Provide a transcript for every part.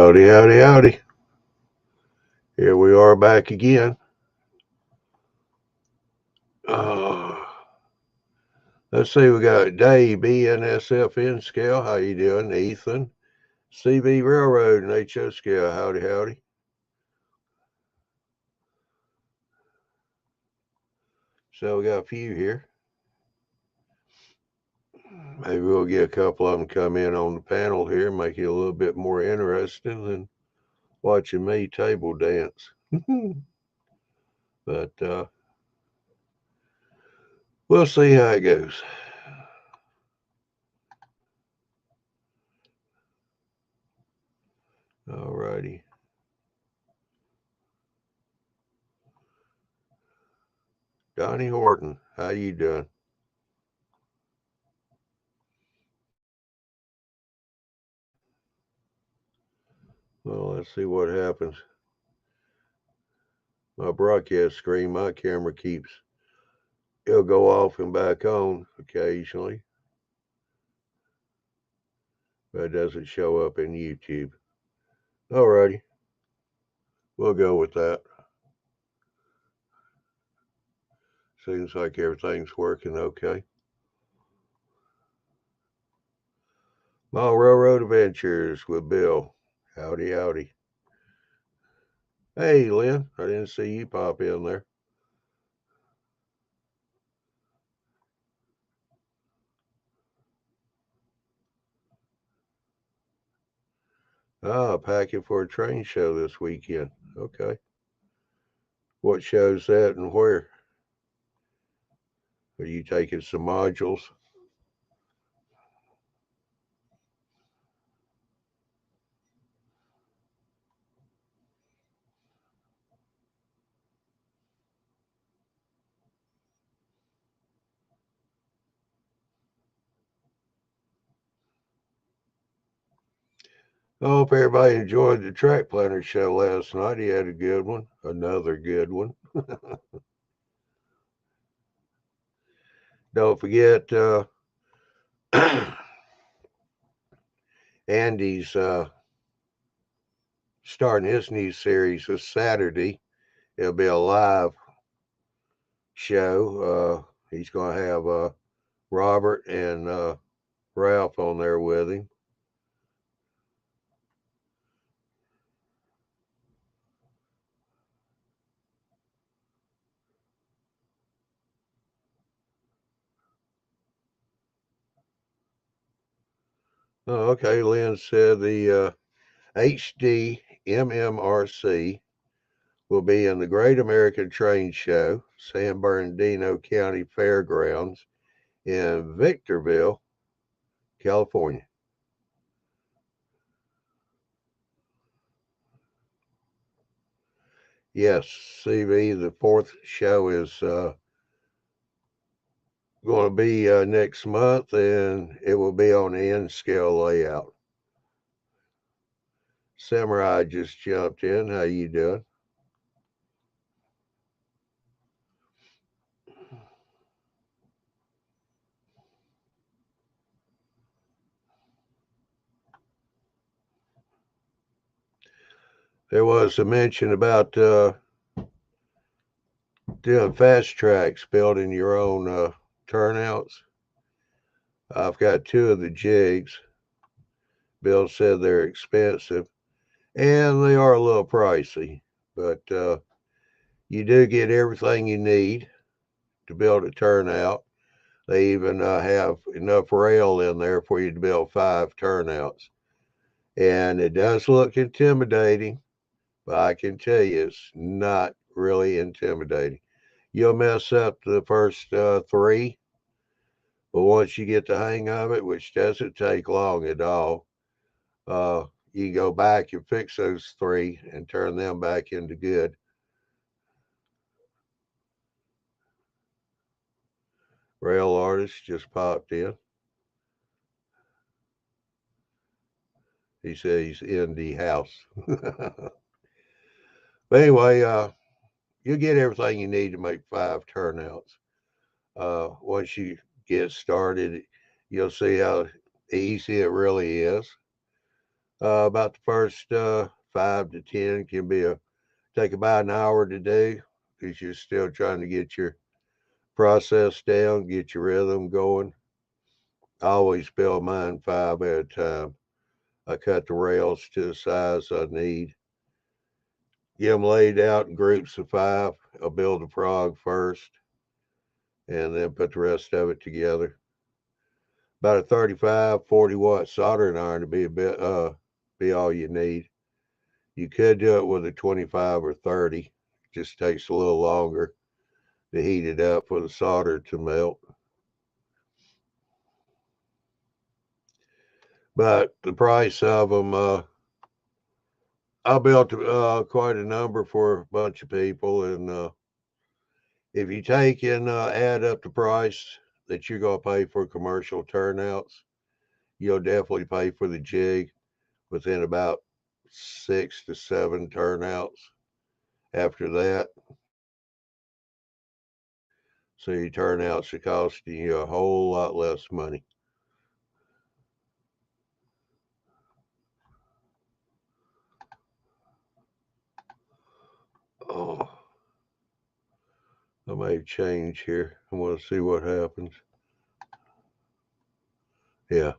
Howdy, howdy, howdy. Here we are back again. Let's see, we got Dave, BNSFN scale. How you doing? Ethan, CV Railroad and HO scale. Howdy, howdy. So we got a few here. Maybe we'll get a couple of them come in on the panel here, make it a little bit more interesting than watching me table dance. But we'll see how it goes. All righty. Donnie Horton, how you doing? Well, let's see what happens. My broadcast screen, my camera it'll go off and back on occasionally, but it doesn't show up in YouTube. Alrighty, we'll go with that. Seems like everything's working okay. Mile Railroad Adventures with Bill. Howdy, howdy. Hey, Lynn, I didn't see you pop in there. Packing for a train show this weekend. Okay. What show's that and where? Are you taking some modules? I hope everybody enjoyed the Track Planner show last night. He had a good one, another good one. Don't forget, Andy's starting his new series this Saturday. It'll be a live show. He's going to have Robert and Ralph on there with him. Oh, okay, Lynn said the HD MMRC will be in the Great American Train Show, San Bernardino County Fairgrounds in Victorville, California. Yes, CV, the fourth show is going to be next month, and it will be on the N-scale layout. Samurai just jumped in. How you doing? There was a mention about doing fast tracks, building your own turnouts. I've got two of the jigs. Bill said they're expensive, and they are a little pricey, but you do get everything you need to build a turnout. They even have enough rail in there for you to build 5 turnouts. And it does look intimidating, but I can tell you it's not really intimidating. You'll mess up the first 3, but once you get the hang of it, which doesn't take long at all, you go back and fix those 3 and turn them back into good. Rail artist just popped in. He said he's in the house. But anyway, you'll get everything you need to make 5 turnouts. Once you get started, you'll see how easy it really is. About the first 5 to 10 can take about an hour to do because you're still trying to get your process down, get your rhythm going. I always build mine 5 at a time. I cut the rails to the size I need. Get them laid out in groups of 5. I'll build the frog first and then put the rest of it together. About a 35, 40-watt soldering iron to be all you need. You could do it with a 25 or 30. It just takes a little longer to heat it up for the solder to melt. But the price of them, I built quite a number for a bunch of people, and if you take and add up the price that you're going to pay for commercial turnouts, you'll definitely pay for the jig within about 6 to 7 turnouts after that. So your turnouts are costing you a whole lot less money. Oh, I may change here. I want to see what happens. Yeah.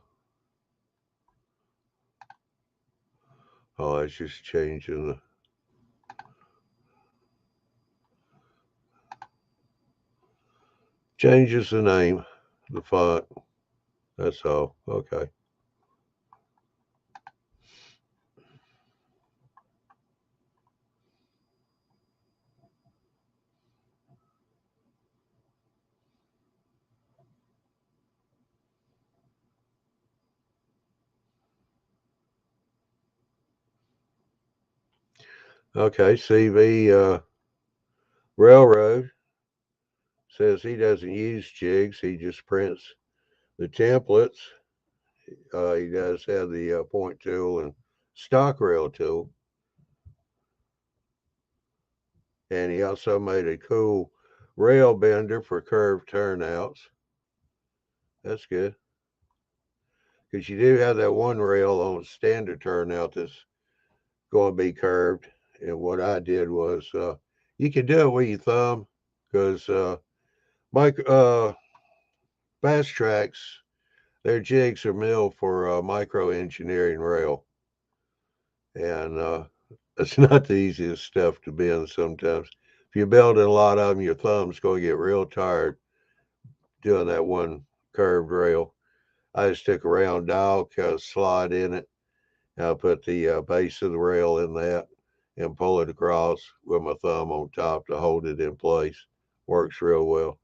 Oh, it's just changing the changes the name, the font. That's all. Okay. Okay. CV Railroad says he doesn't use jigs. He just prints the templates. He does have the point tool and stock rail tool. And he also made a cool rail bender for curved turnouts. That's good. Because you do have that one rail on standard turnout that's going to be curved. And what I did was, you can do it with your thumb because my fast tracks, their jigs are milled for micro engineering rail. And it's not the easiest stuff to bend sometimes. If you're building a lot of them, your thumb's going to get real tired doing that one curved rail. I just took a round dowel, cut a slot in it, and I put the base of the rail in that and pull it across with my thumb on top to hold it in place. Works real well.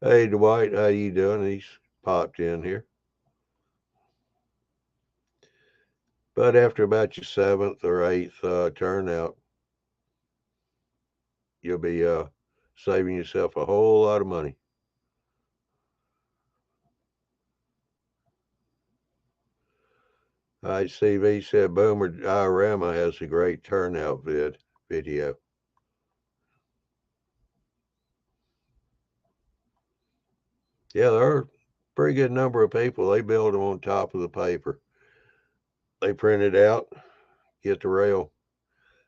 Hey Dwight, how you doing? He's popped in here. But after about your 7th or 8th turnout, you'll be saving yourself a whole lot of money. CV said Boomer Diorama has a great turnout video. Yeah, there are a pretty good number of people. They build them on top of the paper. They print it out, get the rail.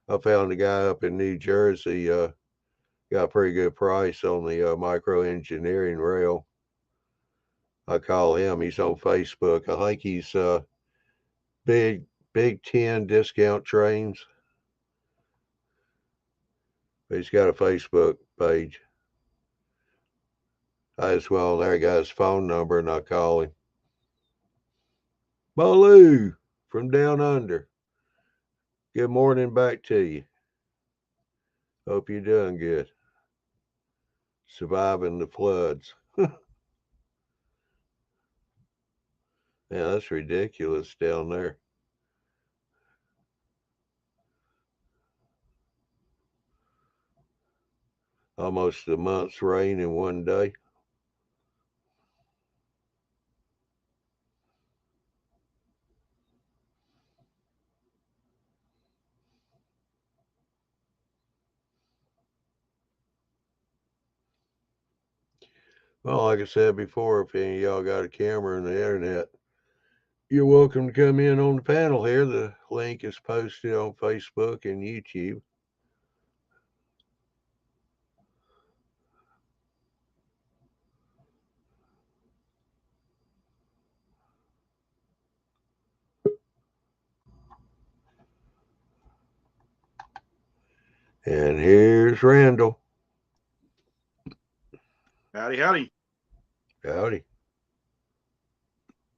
I found a guy up in New Jersey got a pretty good price on the micro engineering rail. I call him. He's on Facebook. I think he's Big 10 discount trains. He's got a Facebook page. I just well there got his phone number and I call him. Baloo from down under. Good morning back to you. Hope you're doing good. Surviving the floods. Yeah, that's ridiculous down there. Almost a month's rain in one day. Well, like I said before, if any of y'all got a camera and the internet, You're welcome to come in on the panel here. The link is posted on Facebook and YouTube. And here's Randall. Howdy, howdy. Howdy.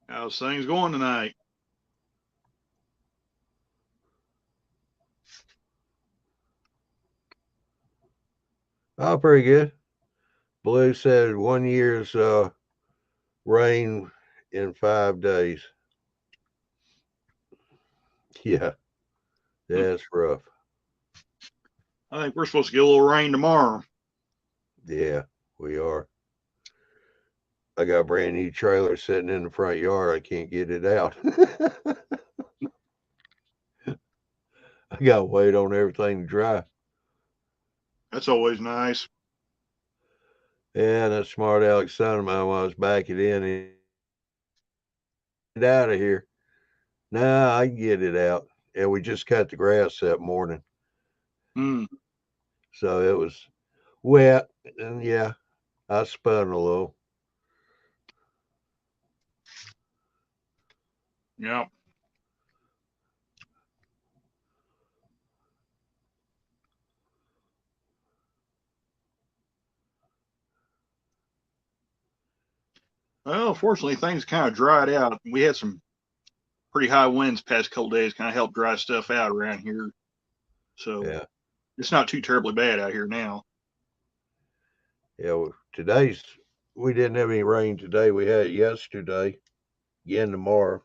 How's things going tonight? Oh, pretty good. Blue said 1 year's rain in 5 days. Yeah, that's rough. I think we're supposed to get a little rain tomorrow. Yeah, we are. I got a brand new trailer sitting in the front yard. I can't get it out. I got to wait on everything to dry. That's always nice. Yeah, that smart aleck son of mine, when I was backing in, get out of here. Nah, I can get it out. And we just cut the grass that morning. So it was wet. And yeah, I spun a little. Yep. Well, fortunately, things kind of dried out. We had some pretty high winds past couple days, kind of helped dry stuff out around here. So Yeah. It's not too terribly bad out here now. Yeah, well, we didn't have any rain today. We had it yesterday, again tomorrow.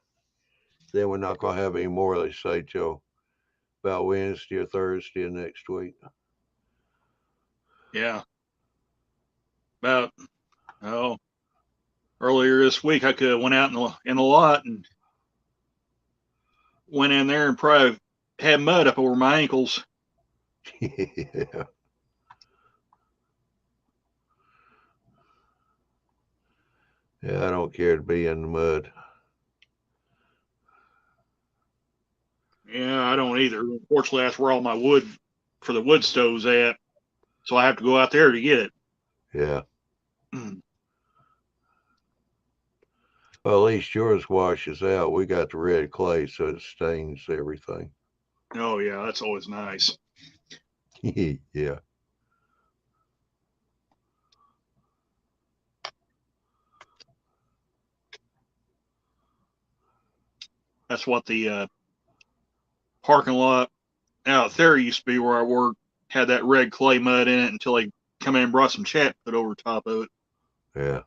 Then we're not going to have any more, they say, till about Wednesday or Thursday of next week. Yeah. About, earlier this week, I could have went out in the lot and went in there and probably had mud up over my ankles. Yeah. Yeah, I don't care to be in the mud. Yeah, I don't either. Unfortunately, that's where all my wood for the wood stove's at. So I have to go out there to get it. Yeah. Well, at least yours washes out. We got the red clay, so it stains everything. Oh, yeah, that's always nice. Yeah. That's what the parking lot out there used to be where I worked, had that red clay mud in it until they come in and brought some chat put over top of it. Yeah.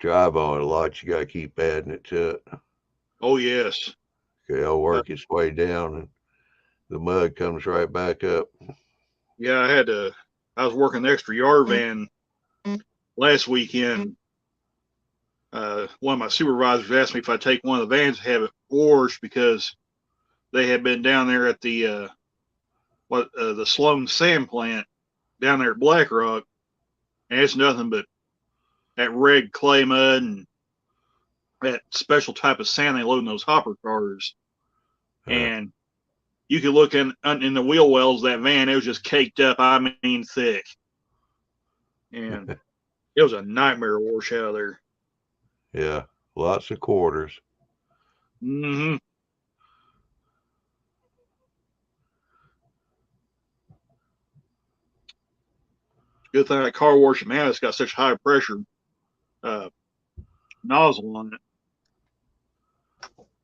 Drive on it a lot. You got to keep adding it to it. Oh, yes. It'll work its way down and the mud comes right back up. Yeah, I was working the extra yard van last weekend. One of my supervisors asked me if I'd take one of the vans and have it washed because they had been down there at the Sloan sand plant down there at Black Rock, and it's nothing but that red clay mud and that special type of sand they load in those hopper cars. And you could look in the wheel wells of that van, it was just caked up, I mean thick. And it was a nightmare to wash out of there. Yeah, lots of quarters. Mm-hmm. Good thing that car wash now it's got such high pressure nozzle on it.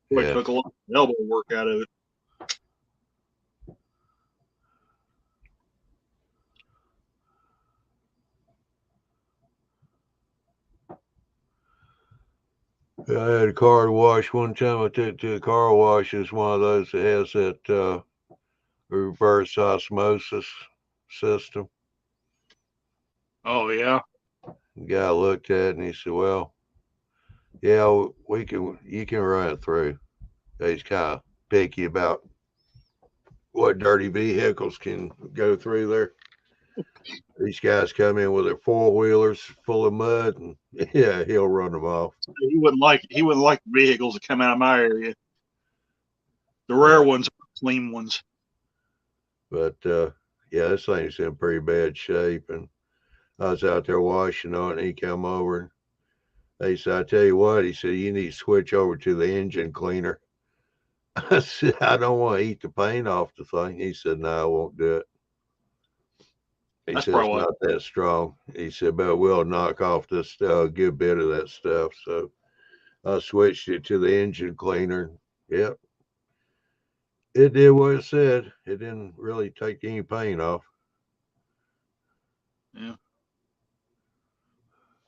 Boy, Yeah. it took a lot of elbow work out of it. I had a car wash one time. I took to the car wash. It's one of those that has that reverse osmosis system. Oh yeah. The guy looked at it and he said, "Well, yeah, you can run it through." He's kind of picky about what dirty vehicles can go through there. These guys come in with their 4-wheelers full of mud, and yeah, he'll run them off. He wouldn't like the vehicles that come out of my area. The rare Yeah. ones are clean ones. But yeah, this thing's in pretty bad shape. And I was out there washing on it, and he come over and he said, "I tell you what," he said, "you need to switch over to the engine cleaner." I said, "I don't want to eat the paint off the thing." He said, "No, I won't do it." He That's said, "It's probably not that strong." He said, "But we'll knock off this good bit of that stuff." So I switched it to the engine cleaner. Yep. It did what it said. It didn't really take any paint off. yeah.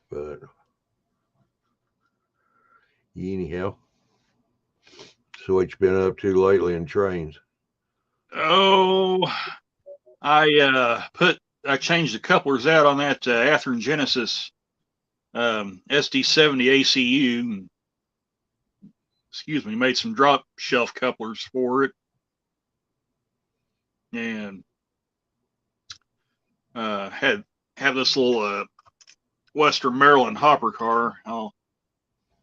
But anyhow, so what you been up to lately in trains? Oh, I changed the couplers out on that Athearn Genesis SD70 ACU. And, excuse me, made some drop shelf couplers for it, and have this little Western Maryland hopper car. I'll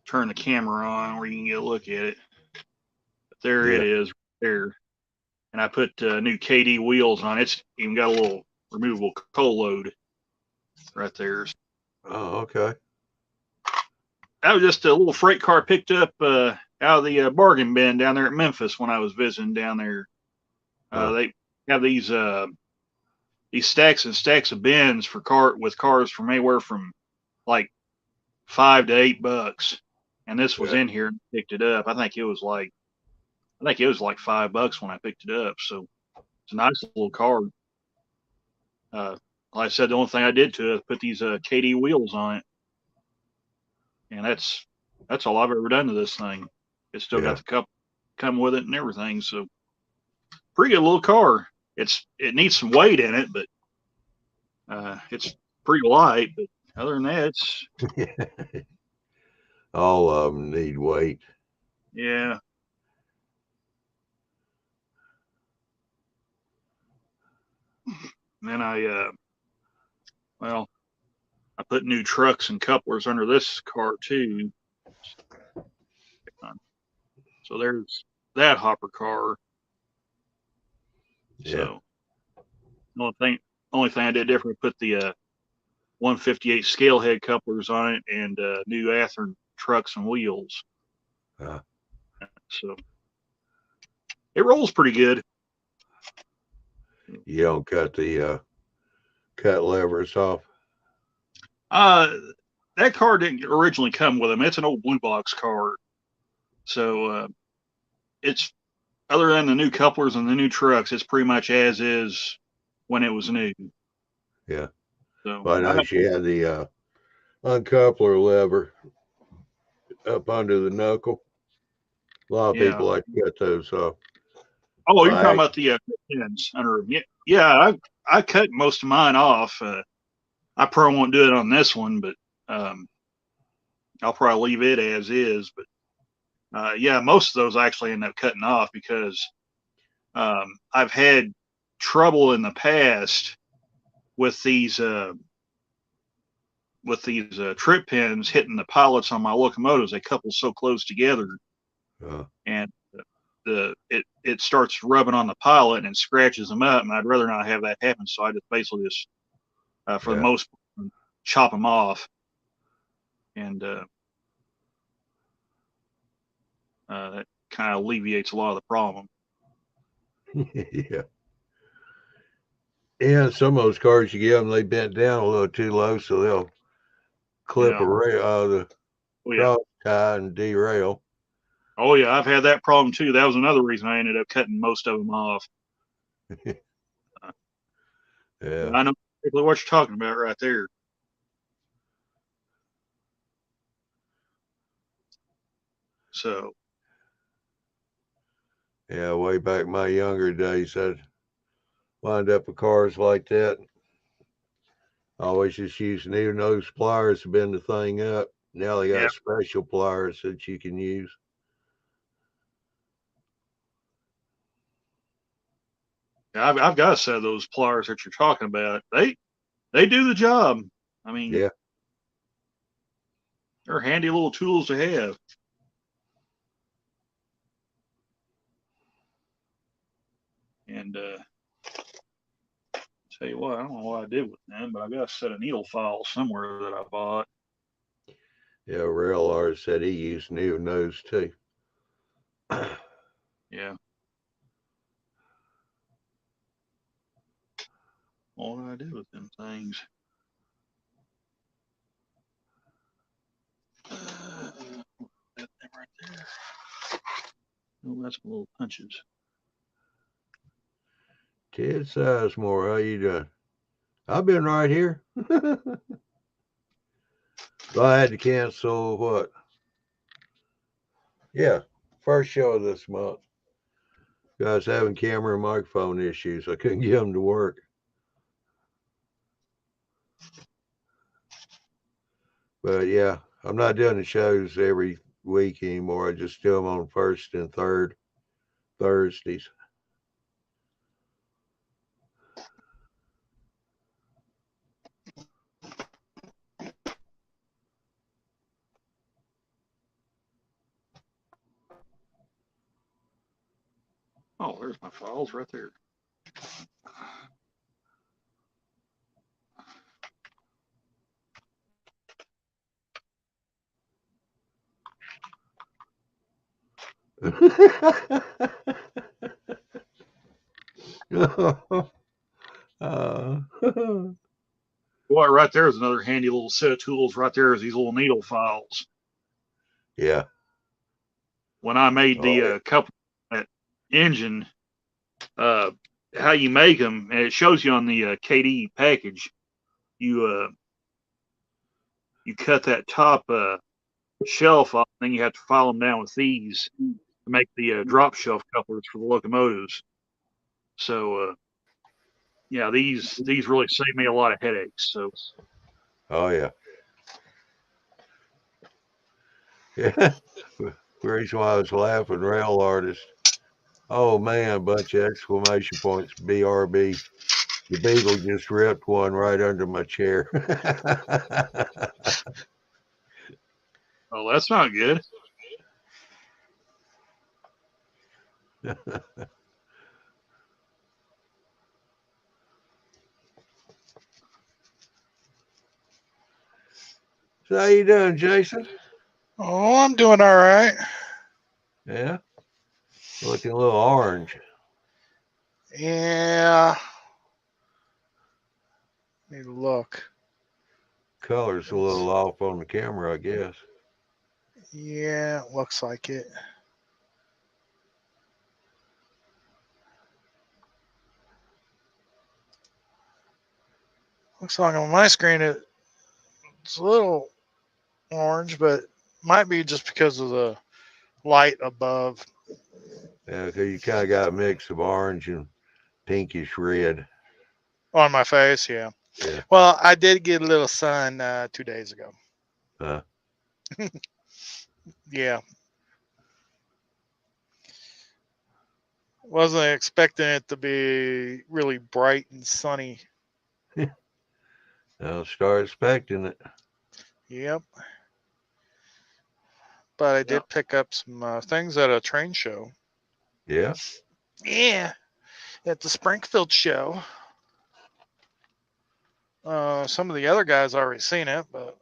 turn the camera on where you can get a look at it. But there it Yeah. is, right there. And I put new KD wheels on it. It's even got a little removable coal load right there. Oh, okay. That was just a little freight car picked up out of the bargain bin down there at Memphis when I was visiting down there. They have these stacks and stacks of bins for cars from anywhere from like $5 to $8, and this was Yeah. in here and picked it up. I think it was like $5 when I picked it up. So it's a nice little car. Like I said, the only thing I did to it is put these KD wheels on it, and that's all I've ever done to this thing. It's still got Yeah. the cup come with it and everything. So pretty good little car. It needs some weight in it, but it's pretty light. But other than that, it's All of them need weight. yeah. And then well, I put new trucks and couplers under this car too. So there's that hopper car. Yeah. So the only thing I did different, put the 158 scale head couplers on it and new Athearn trucks and wheels. Uh, So it rolls pretty good. you don't cut levers off. That car didn't originally come with them. It's an old blue box car. So it's, other than the new couplers and the new trucks, it's pretty much as is when it was new. Yeah. So Well, I know she had the uncoupler lever up under the knuckle. A lot of yeah. people like to cut those off. Oh, you're Well, talking about the pins under them. Yeah. I cut most of mine off. I probably won't do it on this one, but I'll probably leave it as is. But yeah, most of those I actually end up cutting off because I've had trouble in the past with these trip pins hitting the pilots on my locomotives. They couple so close together, and it starts rubbing on the pilot and scratches them up. And I'd rather not have that happen. So I just basically just for the most part, chop them off, and that kind of alleviates a lot of the problem. yeah. Yeah, some of those cars you get them, they bent down a little too low, so they'll clip a Yeah. rail, the Oh yeah. cross tie and derail. Oh yeah. I've had that problem too. That was another reason I ended up cutting most of them off. Yeah. I know exactly what you're talking about right there. So Yeah, way back my younger days, I'd wind up with cars like that. Always just using, even those pliers to bend the thing up. Now they yeah. got special pliers that you can use. I've got a set of those pliers that you're talking about. They do the job. I mean, Yeah. they're handy little tools to have. And tell you what, I don't know what I did with them, but I got a set of needle files somewhere that I bought. Yeah, Rail Art said he used new nose too. Yeah. What did I do with them things? That thing right there. Oh, that's some little punches. Ted Sizemore, how you doing? I've been right here. So I had to cancel what? Yeah, first show of this month. Guys having camera and microphone issues. I couldn't get them to work. But yeah, I'm not doing the shows every week anymore. I just do them on first and third Thursdays. Oh, there's my files right there. Boy, right there is another handy little set of tools. Right there is these little needle files. Yeah. When I made the couple that engine, how you make them, and it shows you on the KD package. You cut that top shelf off, and then you have to file them down with these to make the drop shelf couplers for the locomotives. So yeah, these really save me a lot of headaches. So Oh yeah. Yeah. The reason why I was laughing, Rail Artist. Oh man, bunch of exclamation points. BRB. The beagle just ripped one right under my chair. oh, that's not good. So how you doing, Jason? Oh, I'm doing all right. Yeah. Looking a little orange. Yeah. Need to look. Color's a little off on the camera, I guess. Yeah, looks like it. Looks like on my screen it's a little orange, but might be just because of the light above. Yeah, because you kind of got a mix of orange and pinkish red. On my face, yeah. Yeah. Well, I did get a little sun 2 days ago. Yeah. Wasn't expecting it to be really bright and sunny. I'll start expecting it. Yep. But I did pick up some things at a train show. Yeah. Yeah. At the Springfield show. Some of the other guys already seen it, but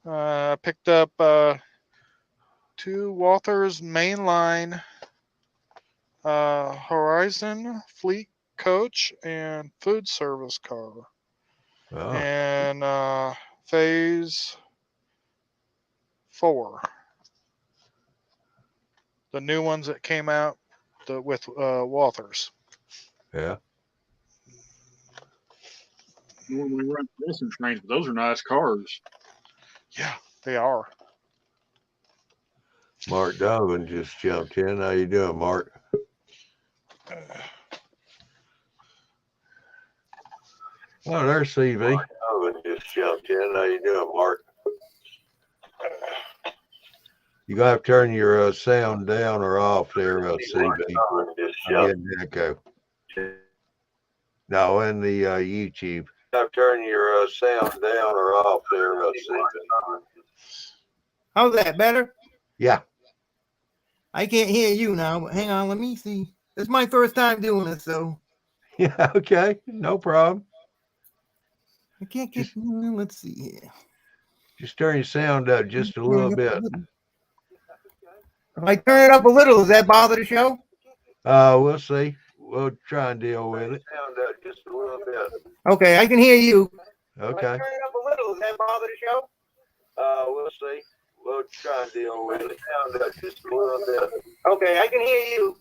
I picked up 2 Walthers mainline Horizon fleet coach and food service car. Oh. And phase 4. The new ones that came out with Walthers. Yeah. Normally run distance trains, but those are nice cars. Yeah, they are. Mark Donovan just jumped in. How you doing, Mark? Oh, there's CV. Mark Donovan just jumped in. How you doing, Mark? You gotta have to turn your sound down or off there, CB. I'm getting an echo. No, in the YouTube. You have to turn your sound down or off there, CB. How's that better? Yeah. I can't hear you now, but hang on, let me see. It's my first time doing this, so Yeah. Okay. No problem. I can't get. Let's see here. Just turn your sound up just a little bit. If I turn it up a little, does that bother the show? We'll see. We'll try and deal with it. Sound up just a little bit. Okay, I can hear you. Okay. If I turn it up a little, does that bother the show? We'll see. We'll try and deal with it. Sound up just a little bit. Okay, I can hear you.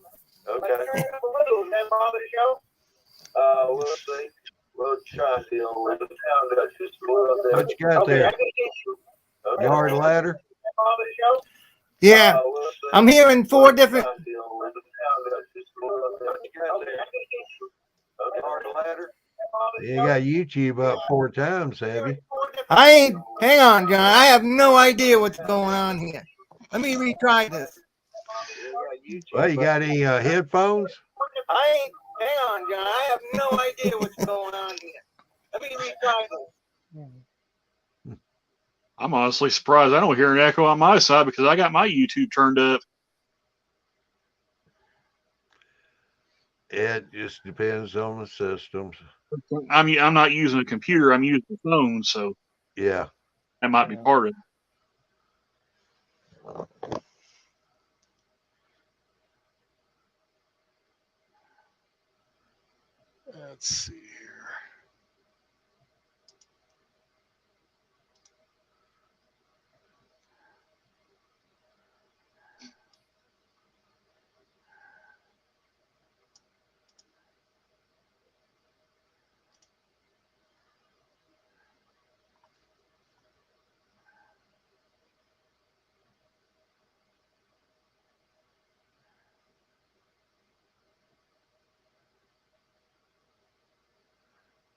Okay. If I turn it up a little, does that bother the show? We'll see. We'll try and deal with it. Sound up just a little bit. What you got Okay, there? I can hear you. Okay. Yard ladder? Does that bother the show? Yeah, We'll see. I'm hearing four different. Try and deal with it. Sound up just a little bit. What you got there? Okay. Yard ladder? You got YouTube up 4 times, have you? I ain't. Hang on, John. I have no idea what's going on here. Let me retry this. Well, you got any headphones? I ain't. Hang on, John. I have no idea what's going on here. Let me retry this. I'm honestly surprised I don't hear an echo on my side because I got my YouTube turned up. It just depends on the systems. I'm not using a computer. I'm using a phone, so Yeah. that might be part of it. Let's see here.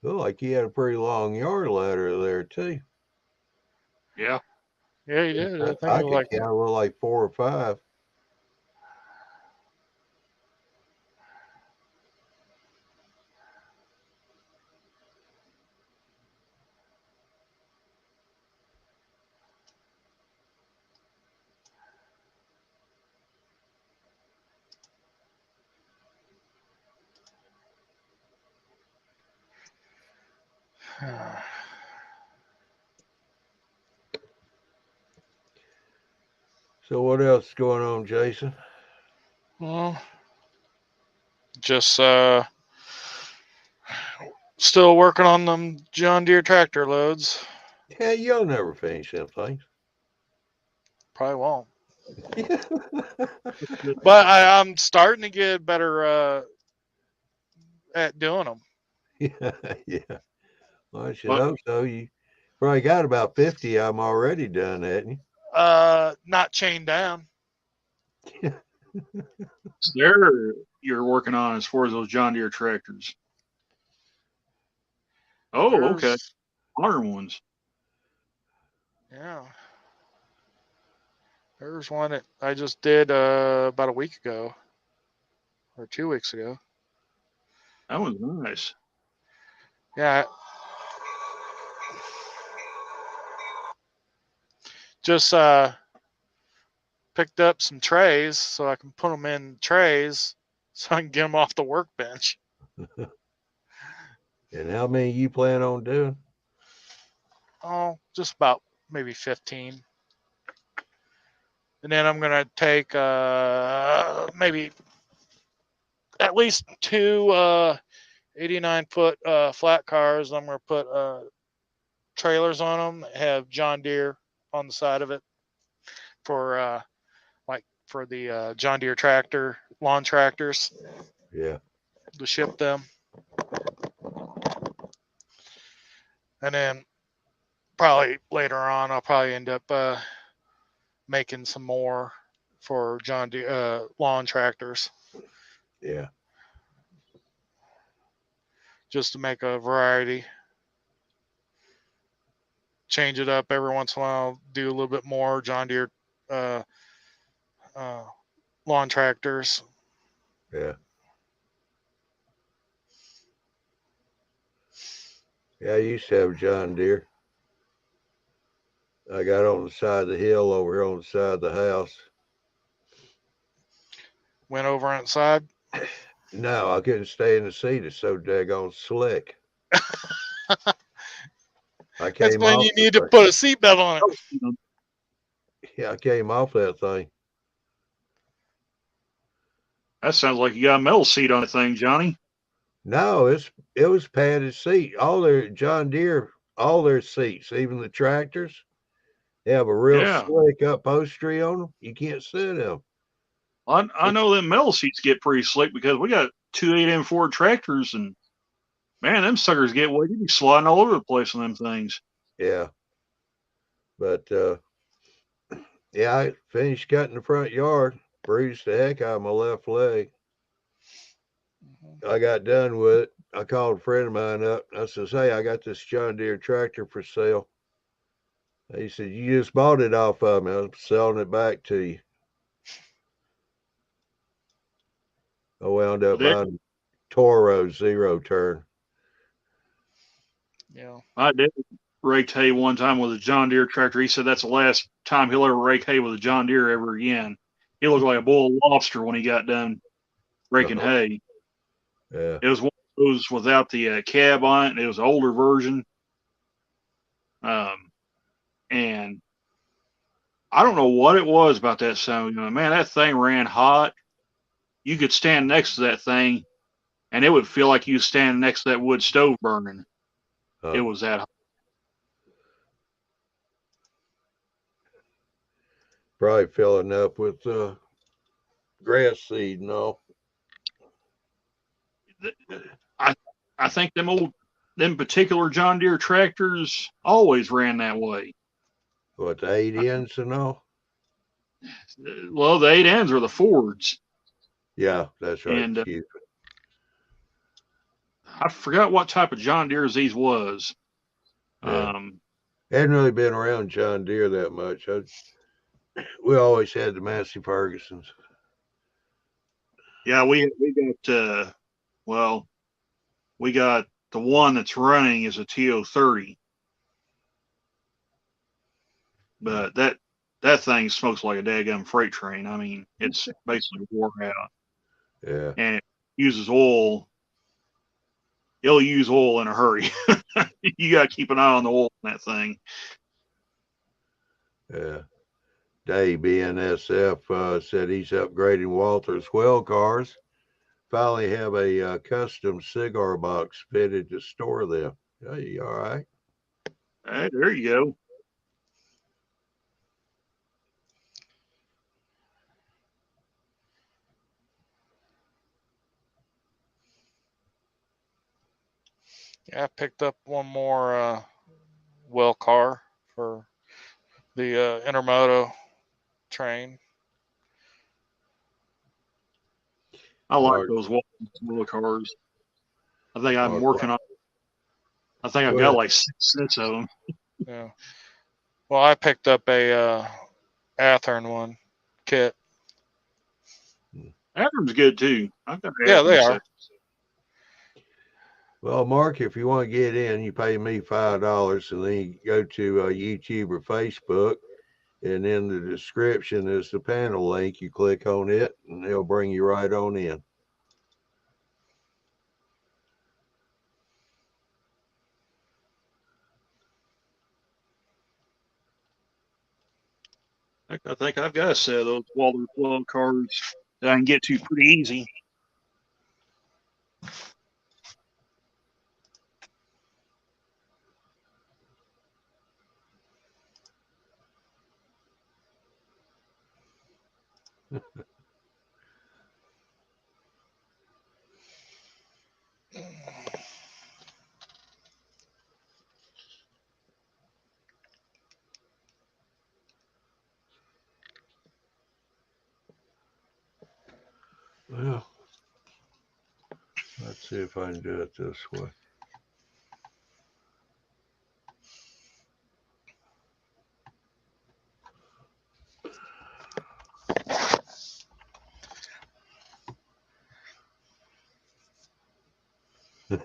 Looked like you had a pretty long yard ladder there too. Yeah. Yeah, you did. I think I it could was like count a little like 4 or 5. So what else is going on, Jason? well, just still working on them John Deere tractor loads. Yeah, you'll never finish them things. Probably won't. But I'm starting to get better at doing them. Yeah. Well, I should hope so. You probably got about 50 of them already done, hadn't you? Not chained down. There you're working on as far as those John Deere tractors. Oh, okay. Modern ones. Yeah. There's one that I just did about a week ago or 2 weeks ago. That one's nice. Yeah. Just picked up some trays so I can put them in trays so I can get them off the workbench. And how many you plan on doing? Oh, just about maybe 15. And then I'm going to take maybe at least 2 89-foot flat cars. I'm going to put trailers on them, have John Deere on the side of it for for the John Deere tractor, lawn tractors. Yeah. To ship them. And then probably later on, I'll probably end up making some more for John Deere lawn tractors. Yeah. Just to make a variety. Change it up every once in a while. Do a little bit more John Deere lawn tractors. Yeah. Yeah, I used to have a John Deere. I got on the side of the hill over here on the side of the house. Went over inside. No, I couldn't stay in the seat. It's so daggone slick. I That's came when off you the need to thing. put a seatbelt on it. Yeah, I came off that thing. That sounds like you got a metal seat on the thing, Johnny. No, it was padded seat. All their John Deere, all their seats, even the tractors, they have a real Yeah. slick upholstery on them. You can't sit in them. I know them metal seats get pretty slick because we got 2.8 Ford tractors, and man, them suckers get wet. You be sliding all over the place on them things. Yeah. But yeah, I finished cutting the front yard, bruised the heck out of my left leg. I got done with it. I called a friend of mine up. I says, "Hey, I got this John Deere tractor for sale." He said, "You just bought it off of me. I'm selling it back to you." I wound up buying Toro zero turn. Yeah. I did rake hay one time with a John Deere tractor. He said that's the last time he'll ever rake hay with a John Deere ever again. He looked like a bull of lobster when he got done raking hay. Yeah. It was one of those without the cab on it. It was an older version. And I don't know what it was about that sound. Man, that thing ran hot. You could stand next to that thing, and it would feel like you stand next to that wood stove burning. It was that hot. Probably filling up with grass seed and all. I think them particular John Deere tractors always ran that way. What, the 8 ends and all? Well, the 8Ns are the Fords. Yeah, that's right. And Excuse me. I forgot what type of John Deere's these was. Yeah. Hadn't really been around John Deere that much. We always had the Massey Fergusons. Yeah, we got we got the one that's running is a TO30, but that thing smokes like a daggum freight train. I mean, it's basically wore out. Yeah. And it uses oil. It'll use oil in a hurry. You got to keep an eye on the oil in that thing. Yeah. Dave BNSF said he's upgrading Walter's well cars. Finally have a custom cigar box fitted to store them. Hey, all right. Hey, there you go. Yeah, I picked up one more well car for the Intermoto train. I like Mark, those Walmart cars. I think I'm Mark, working on. I think I've go got ahead. like 6 sets of them. Yeah. Well, I picked up a Athearn one kit. Athearn's good too. I've got Yeah, they Athearn are. set. Well, Mark, if you want to get in, you pay me $5, and then you go to YouTube or Facebook, and in the description is the panel link. You click on it, and they'll bring you right on in. I think I've got a set of those Walter Club cars that I can get to pretty easy. Well, let's see if I can do it this way.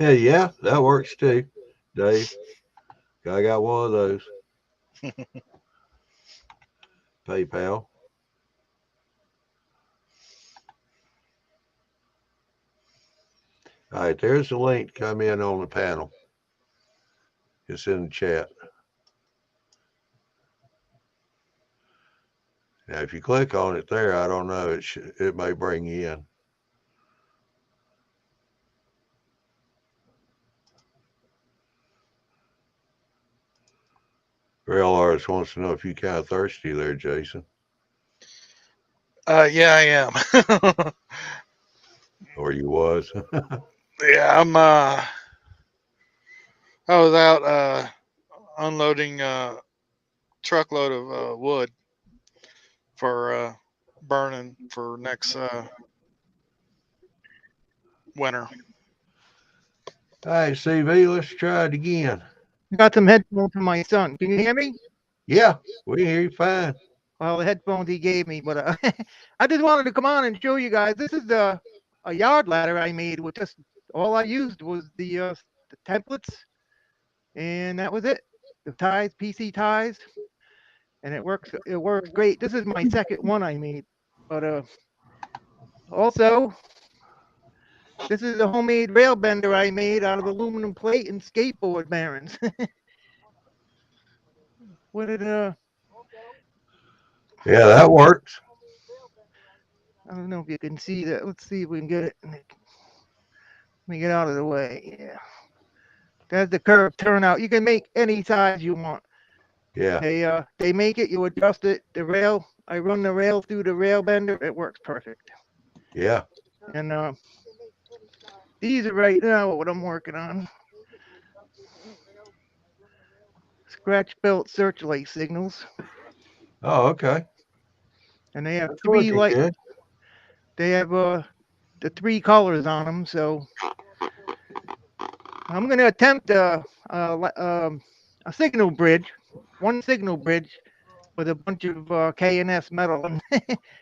Yeah, that works too, Dave. I got one of those. PayPal. All right, there's the link. Come in on the panel. It's in the chat. Now, if you click on it there, I don't know. It may bring you in. Real artist wants to know if you kind of thirsty there, Jason. Yeah, I am. Or you was. Yeah, I was out unloading a truckload of wood for burning for next winter. All right, CV, let's try it again. Got some headphones for my son. Can you hear me? Yeah, we hear you fine. Well, the headphones he gave me, but I just wanted to come on and show you guys. This is a yard ladder I made with just all I used was the templates, and that was it. The ties, PC ties, and it works. It works great. This is my second one I made, but also this is a homemade rail bender I made out of aluminum plate and skateboard bearings. What did Yeah, that works. I don't know if you can see that. Let's see if we can get it. Let me get out of the way. Yeah. That's the curve turnout. You can make any size you want. Yeah. They make it, you adjust it, the rail. I run the rail through the rail bender. It works perfect. Yeah. And these are right now what I'm working on. Scratch built searchlight signals. Oh, okay. And they have That's three working light. good. They have the 3 colors on them. So I'm going to attempt a signal bridge, one signal bridge with a bunch of K&S metal. And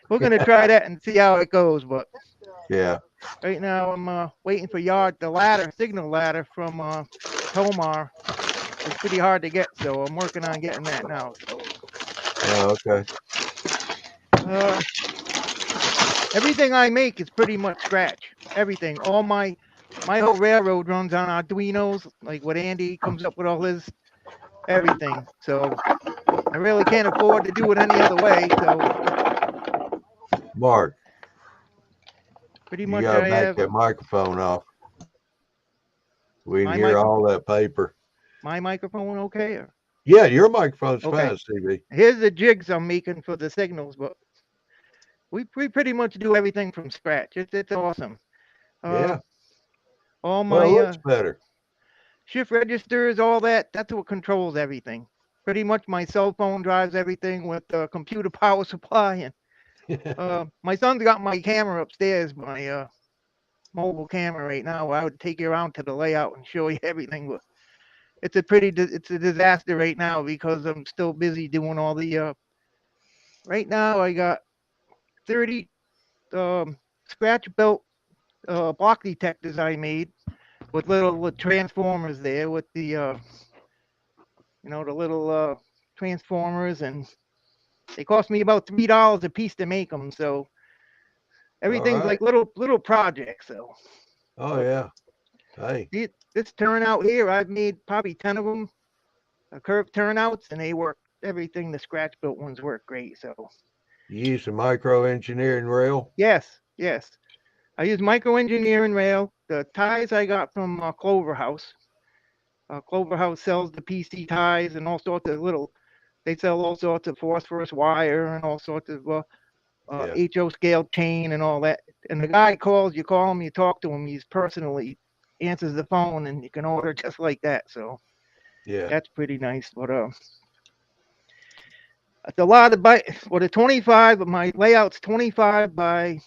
we're going to try that and see how it goes. But Yeah. right now I'm waiting for the signal ladder from Tomar. It's pretty hard to get, so I'm working on getting that now. So Oh, okay. Everything I make is pretty much scratch. Everything. All my whole railroad runs on Arduinos, like what Andy comes up with all his everything. So I really can't afford to do it any other way. So Mark, pretty you much gotta I back have that microphone off. We can my hear all that paper. my microphone okay? Or? Yeah, your microphone's Okay. fine, CV. Here's the jigs I'm making for the signals, but we pretty much do everything from scratch. It's awesome. Yeah. All Well, it my looks better. shift registers, all that, that's what controls everything. Pretty much my cell phone drives everything with the computer power supply. And my son's got my camera upstairs, my mobile camera right now. I would take you around to the layout and show you everything. But it's a disaster right now because I'm still busy doing all the right now I got 30 scratch built block detectors I made with little transformers there with the the little transformers, and they cost me about $3 a piece to make them. So everything's right. like little projects. So Oh, yeah. Hey. this turnout here, I've made probably 10 of them, curved turnouts, and they work. Everything the scratch built ones work great. So You use the micro engineering rail? yes. I use micro engineering rail. The ties I got from Clover House. Clover House sells the PC ties and all sorts of little. They sell all sorts of phosphorus wire and all sorts of Yeah. HO scale chain and all that. And the guy calls, you call him, you talk to him, he's personally answers the phone, and you can order just like that. So Yeah. that's pretty nice. But it's a lot of the 25, but my layout's 25 by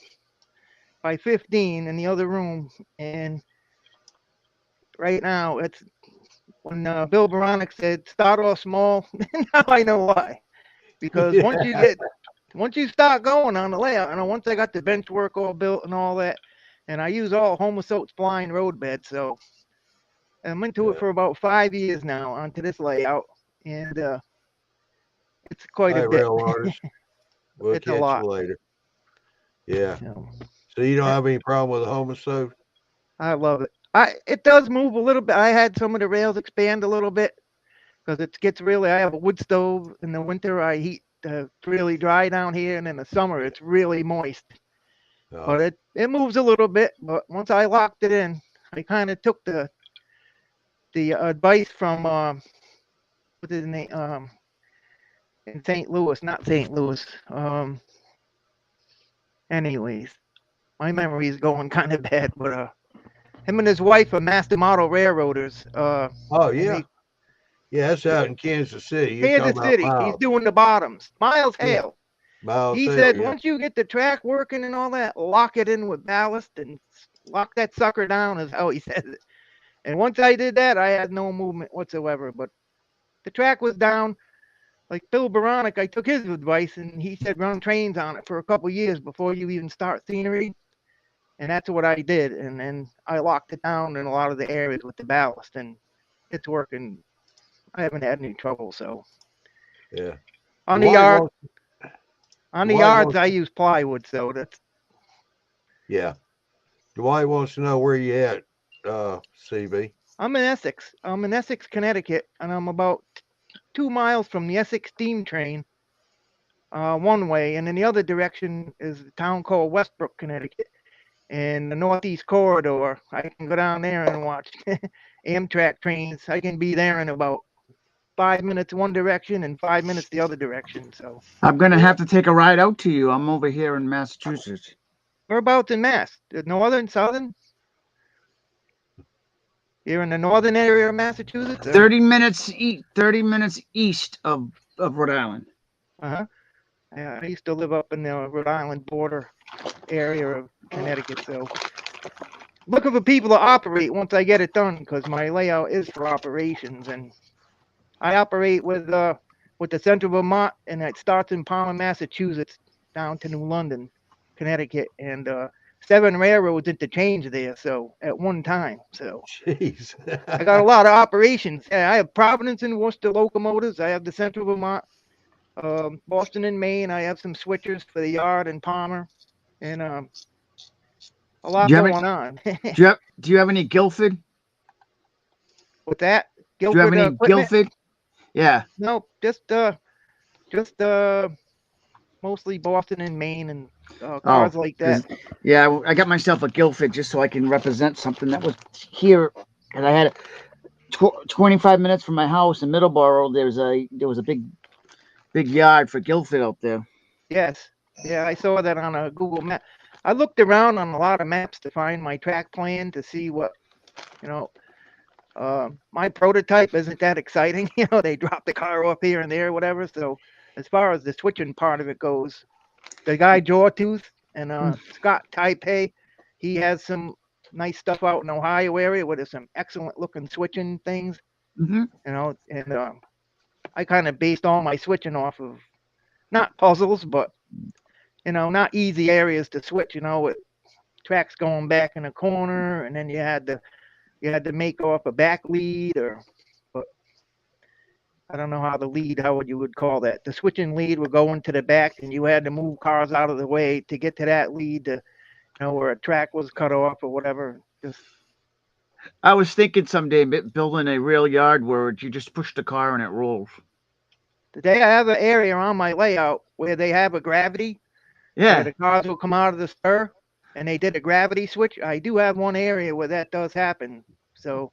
15 in the other room. And right now it's when Bill Baronic said start off small. Now I know why. Because once you start going on the layout, and once I got the bench work all built and all that, and I use all Homosote spline road bed, so I'm into it for about 5 years now onto this layout, and it's quite All a right, bit. rail artist. We'll It's a catch lot. you later. Yeah. So, So you don't have any problem with a home stove? I love it. It does move a little bit. I had some of the rails expand a little bit because it gets really. I have a wood stove. In the winter, I heat it's really dry down here, and in the summer, it's really moist. No. But it moves a little bit. But once I locked it in, I kind of took the advice from what is the name in St. Louis, not St. Louis. Anyways, my memory is going kind of bad, but him and his wife are master model railroaders. Oh And yeah. Yeah, that's out in Kansas City. You're Kansas talking about City, he's Miles. doing the bottoms. Miles Yeah. Hale. Miles He Hale, said yeah. once you get the track working and all that, lock it in with ballast and lock that sucker down, is how he says it. And once I did that, I had no movement whatsoever. But the track was down. Like Bill Baronic, I took his advice, and he said run trains on it for a couple years before you even start scenery. And that's what I did. And then I locked it down in a lot of the areas with the ballast, and it's working. I haven't had any trouble. So Yeah. on the Dwight yard, wants- on the Dwight yards, wants- I use plywood. So that's Yeah. Dwight wants to know where you at, CB. I'm in Essex. I'm in Essex, Connecticut, and I'm about 2 miles from the Essex steam train, one way, and in the other direction is a town called Westbrook, Connecticut. And the Northeast Corridor, I can go down there and watch Amtrak trains. I can be there in about 5 minutes one direction and 5 minutes the other direction. So I'm gonna have to take a ride out to you. I'm over here in Massachusetts. whereabouts in Mass? The northern, southern? You're in the northern area of Massachusetts? 30 minutes 30 minutes east of Rhode Island. Uh-huh. I used to live up in the Rhode Island border area of Connecticut, so looking for people to operate once I get it done, because my layout is for operations, and I operate with the Central Vermont, and it starts in Palmer, Massachusetts, down to New London, Connecticut, and 7 railroads interchange there. So at one time, so Jeez. I got a lot of operations. I have Providence and Worcester locomotives. I have the Central Vermont, Boston and Maine. I have some switchers for the yard and Palmer, and a lot Do you have going on. Do you have any Guilford? With that, Do you have Guilford any equipment? Guilford? Yeah. No, just mostly Boston and Maine and cars like that. Yeah, I got myself a Guilford just so I can represent something that was here, and I had 25 minutes from my house in Middleborough. There was a big yard for Guilford out there. Yes. Yeah, I saw that on a Google map. I looked around on a lot of maps to find my track plan to see what, you know, my prototype isn't that exciting. You know, they drop the car off here and there, whatever. So as far as the switching part of it goes, the guy Jawtooth and Scott Taipei, he has some nice stuff out in Ohio area where there's some excellent looking switching things, Mm-hmm. you know, and I kind of based all my switching off of not puzzles, but, you know, not easy areas to switch, you know, with tracks going back in a corner, and then you had to make off a back lead, but I don't know how how you would call that. The switching lead would go into the back, and you had to move cars out of the way to get to that lead to, you know, where a track was cut off or whatever. Just I was thinking someday building a rail yard where you just push the car and it rolls. today I have an area on my layout where they have a gravity, where Yeah. the cars will come out of the stir, and they did a gravity switch. I do have one area where that does happen. So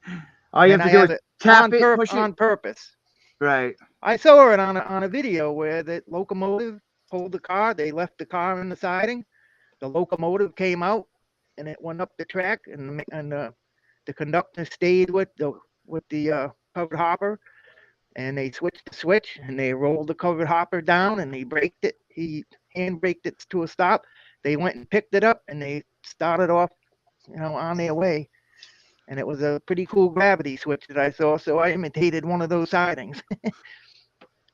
All you and have to I do have is it tap it, push on it. purpose. Right. I saw it on a video where the locomotive pulled the car. They left the car in the siding. The locomotive came out, and it went up the track, and the conductor stayed with the covered hopper, and they switched the switch, and they rolled the covered hopper down, and he braked it. He hand braked it to a stop. They went and picked it up, and they started off, you know, on their way. And it was a pretty cool gravity switch that I saw, so I imitated one of those sidings.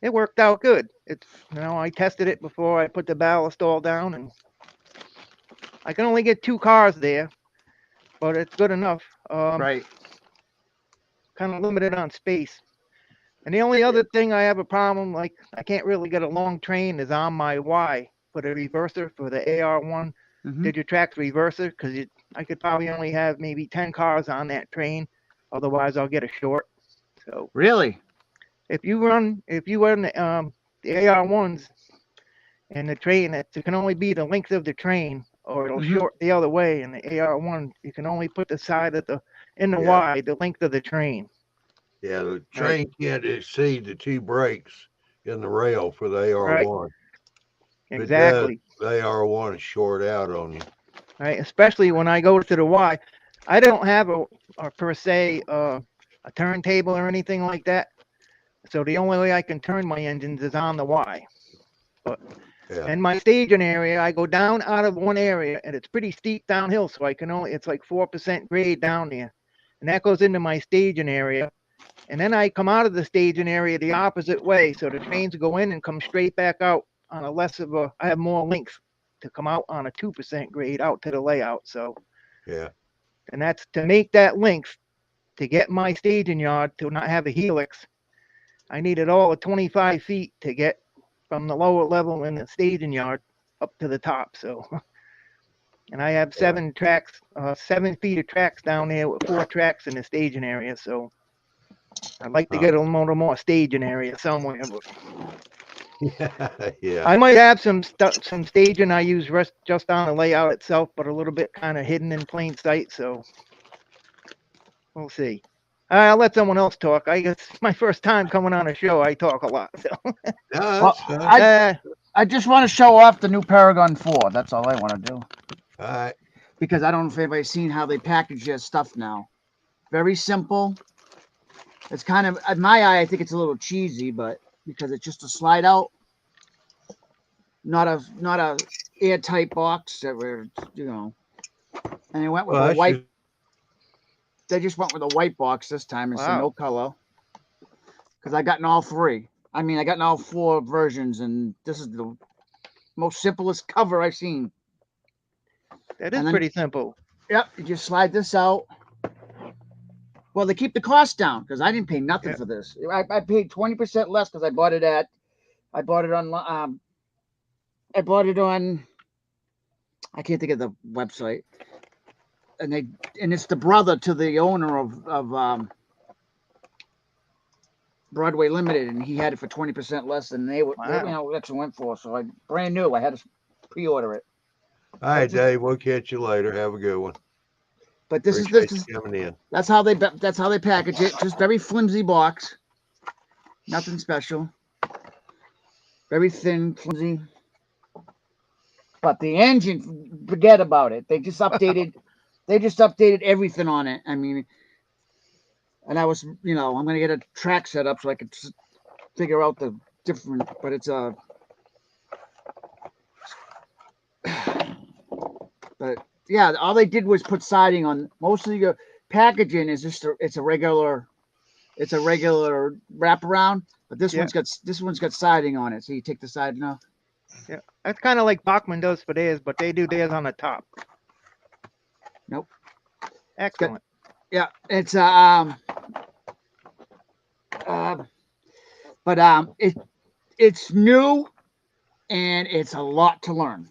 It worked out good. It's, you know, I tested it before I put the ballast all down, and I can only get 2 cars there, but it's good enough. Right. kind of limited on space. And the only other thing I have a problem, like I can't really get a long train, is on my Y for the reverser for the AR1 Mhm. Digitrax reverser, because I could probably only have maybe 10 cars on that train. Otherwise, I'll get a short. So Really? if you run the AR1s and the train, it can only be the length of the train, or it'll Mhm. short the other way. And the AR1, you can only put the side of in the Yeah. Y, the length of the train. Yeah, the train can't exceed the 2 brakes in the rail for the AR1. If it does, Exactly. the AR1 is short out on you. Right. Especially when I go to the Y, I don't have per se a turntable or anything like that. So the only way I can turn my engines is on the Y. But Yeah. in my staging area, I go down out of one area, and it's pretty steep downhill, so it's like 4% grade down there, and that goes into my staging area. And then I come out of the staging area the opposite way, so the trains go in and come straight back out on I have more length to come out on a 2% grade out to the layout. So, Yeah. and that's to make that length to get my staging yard to not have a helix. I needed all of 25 feet to get from the lower level in the staging yard up to the top. So, and I have 7 tracks, 7 feet of tracks down there with 4 tracks in the staging area. So I'd like to get a little more staging area somewhere. But Yeah. I might have some staging I use just on the layout itself, but a little bit kind of hidden in plain sight. So we'll see. I'll let someone else talk. I guess it's my first time coming on a show. I talk a lot. So No, Well, that's fine. I just want to show off the new Paragon 4. That's all I want to do. All right. Because I don't know if anybody's seen how they package their stuff now. Very simple. It's kind of, in my eye, I think it's a little cheesy, but because it's just a slide out, not a airtight box that we're, And they went with Well, a that's white. just- They just went with a white box this time instead of Wow. no color. Because I got in all 3. I mean, I got in all 4 versions, and this is the most simplest cover I've seen. that And is then- pretty simple. Yep, you just slide this out. Well, they keep the cost down because I didn't pay nothing Yeah. for this. I paid 20% less because I bought it on I can't think of the website. And it's the brother to the owner of Broadway Limited, and he had it for 20% less than they Wow. actually went for. So I brand new. I had to pre-order it. All right, Dave. We'll catch you later. Have a good one. But this Appreciate is you coming in. that's how they package it. Just very flimsy box. Nothing special. Very thin, flimsy. But the engine, forget about it. They just updated. They just updated everything on it. I mean, and I was, I'm gonna get a track set up so I could figure out the different. But it's but yeah, all they did was put siding on. Most of your packaging is just it's a regular wraparound. But this Yeah. one's got siding on it. So you take the siding off. Yeah. That's kind of like Bachman does for theirs, but they do theirs on the top. Nope. Excellent. Yeah, it's it's new, and it's a lot to learn.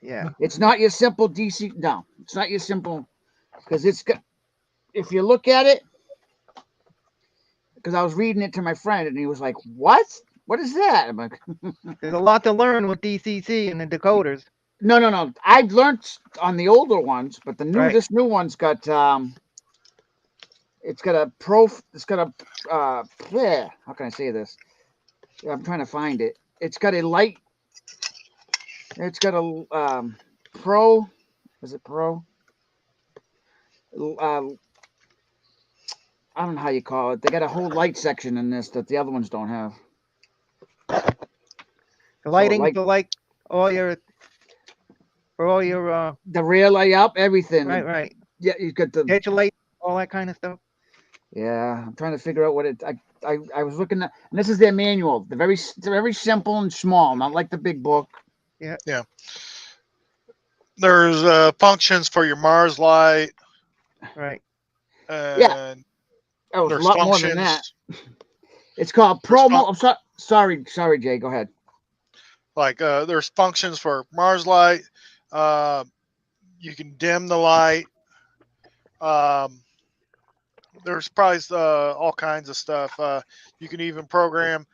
Yeah. It's not your simple DC. No, it's not your simple, because it's got. If you look at it, because I was reading it to my friend, and he was like, "What? What is that?" I'm like, There's a lot to learn with DCC and the decoders. No. I've learned on the older ones, but Right. this new one's got it's got a pro. It's got a yeah. How can I say this? I'm trying to find it. It's got a light. It's got a pro. Is it pro? I don't know how you call it. They got a whole light section in this that the other ones don't have. The lighting like- for like all your The rear layout, everything. right. Yeah, you got the. Headlight, all that kind of stuff. Yeah, I'm trying to figure out what it. I was looking at, and this is their manual. They're very simple and small, not like the big book. There's functions for your Mars light. Right. And Oh, it's a There's lot more than that. functions It's called There's promo. I'm sorry, Jay. Go ahead. like there's functions for Mars light. You can dim the light. There's probably all kinds of stuff. You can even program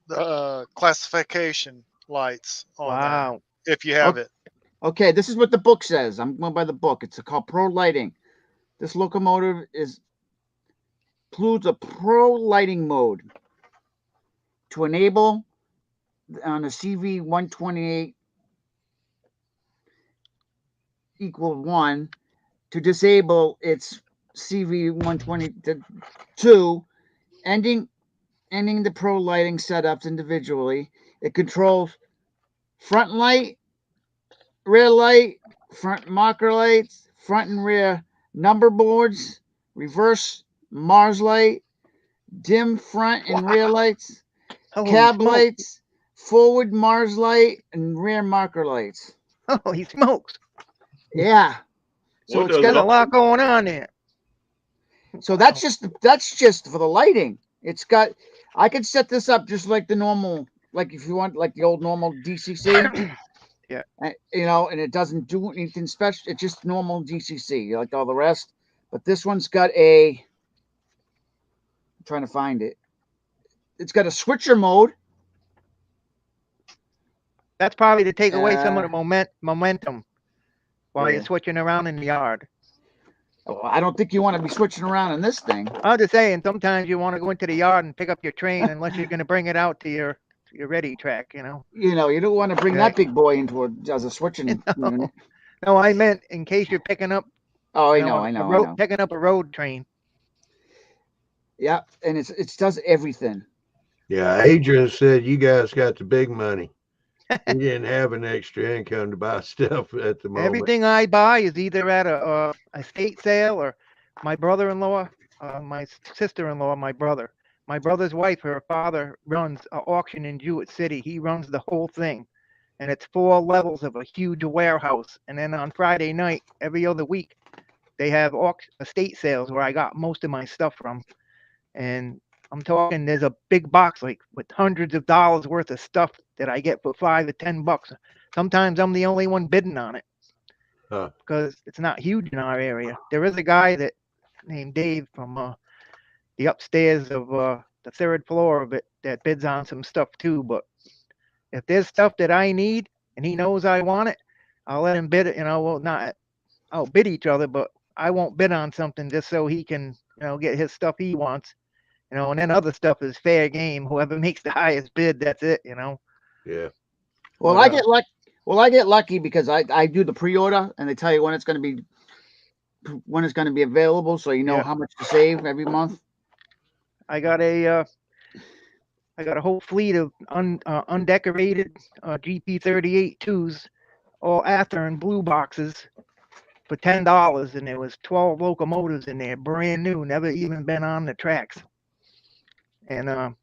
the classification lights on Wow. there if you have Okay. it. Okay, this is what the book says. I'm going by the book. It's called Pro Lighting. This locomotive includes a Pro Lighting mode to enable on a CV 128 equal 1 to disable its CV 122, ending the Pro Lighting setups individually. It controls front light, rear light, front marker lights, front and rear number boards, reverse Mars light, dim front and rear lights, Holy cab smokes. lights, forward Mars light, and rear marker lights. Holy smokes. Yeah. So What it's does There's got a lot going on there. so that's just for the lighting. It's got I could set this up just like the normal, like if you want like the old normal DCC. Yeah. You know, and it doesn't do anything special. It's just normal DCC like all the rest. But this one's got I'm trying to find it. It's got a switcher mode. That's probably to take away some of the momentum while Yeah. you're switching around in the yard. I don't think you want to be switching around in this thing. I'm just saying, sometimes you want to go into the yard and pick up your train unless you're going to bring it out to your ready track, you know. You know, you don't want to bring Right. that big boy into as a switching unit. No, I meant in case you're picking up. Oh, you I know. Picking up a road train. Yeah, and it does everything. Yeah, Adrian said you guys got the big money. He didn't have an extra income to buy stuff at the moment. Everything I buy is either at a estate sale or my brother-in-law, my sister-in-law, my brother's wife. Her father runs an auction in Jewett City. He runs the whole thing, and it's 4 levels of a huge warehouse. And then on Friday night, every other week, they have estate sales where I got most of my stuff from. And I'm talking, there's a big box like with hundreds of dollars worth of stuff that I get for $5 to $10. Sometimes I'm the only one bidding on it because it's not huge in our area. There is a guy named Dave from the upstairs of the 3rd floor of it that bids on some stuff too. But if there's stuff that I need and he knows I want it, I'll let him bid it. I'll bid each other, but I won't bid on something just so he can, get his stuff he wants. And then other stuff is fair game. Whoever makes the highest bid, that's it. Yeah. Well, I get lucky because I do the pre-order and they tell you when it's going to be available, so you know how much to save every month. I got a whole fleet of undecorated GP38-2s, all Athearn blue boxes for $10, and there was 12 locomotives in there, brand new, never even been on the tracks. And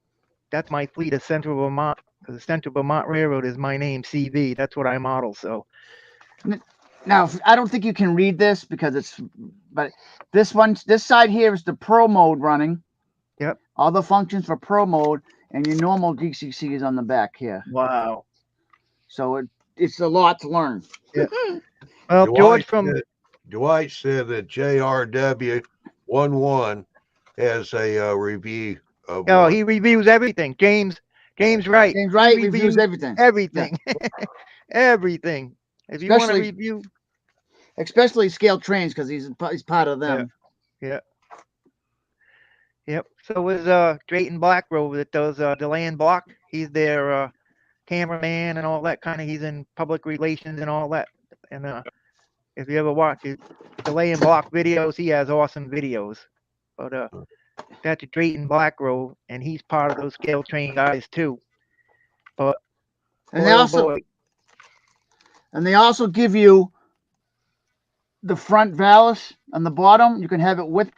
that's my fleet of Central Vermont, because the Central Vermont Railroad is my name, CV. That's what I model. So now, I don't think you can read this but this side here is the Pro mode running. Yep. All the functions for Pro mode, and your normal DCC is on the back here. Wow. So it's a lot to learn. Yeah. Well, Dwight said that JRW11 has a review of. Oh, he reviews everything. James Wright. James Wright reviews everything. Everything. Yeah. Everything. If you want to review, especially scale trains, because he's part of them. Yeah. Yep. So is Drayton Blackgrove that does delay and block. He's their cameraman and all that kind of. He's in public relations and all that. And if you ever watch his delay and block videos, he has awesome videos. But that's Drayton Blackgrove, and he's part of those scale train guys too. But and they also give you the front valance on the bottom. You can have it with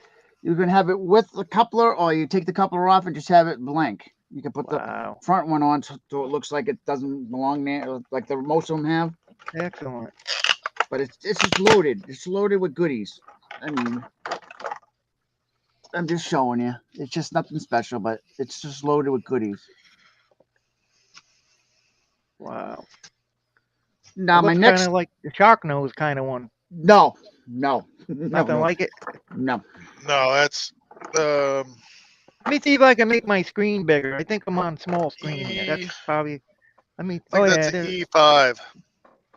the coupler, or you take the coupler off and just have it blank. You can put the front one on so it looks like it doesn't belong there, like most of them have. Excellent. But it's just loaded. It's loaded with goodies. I mean, I'm just showing you. It's just nothing special, but it's just loaded with goodies. Wow. Now It my looks kind next of like the shark nose kind of one. no, Nothing like it. no. No, that's Let me see if I can make my screen bigger. I think I'm on small screen here. That's E. probably. Let me. I think Oh yeah. that's It an is. E5.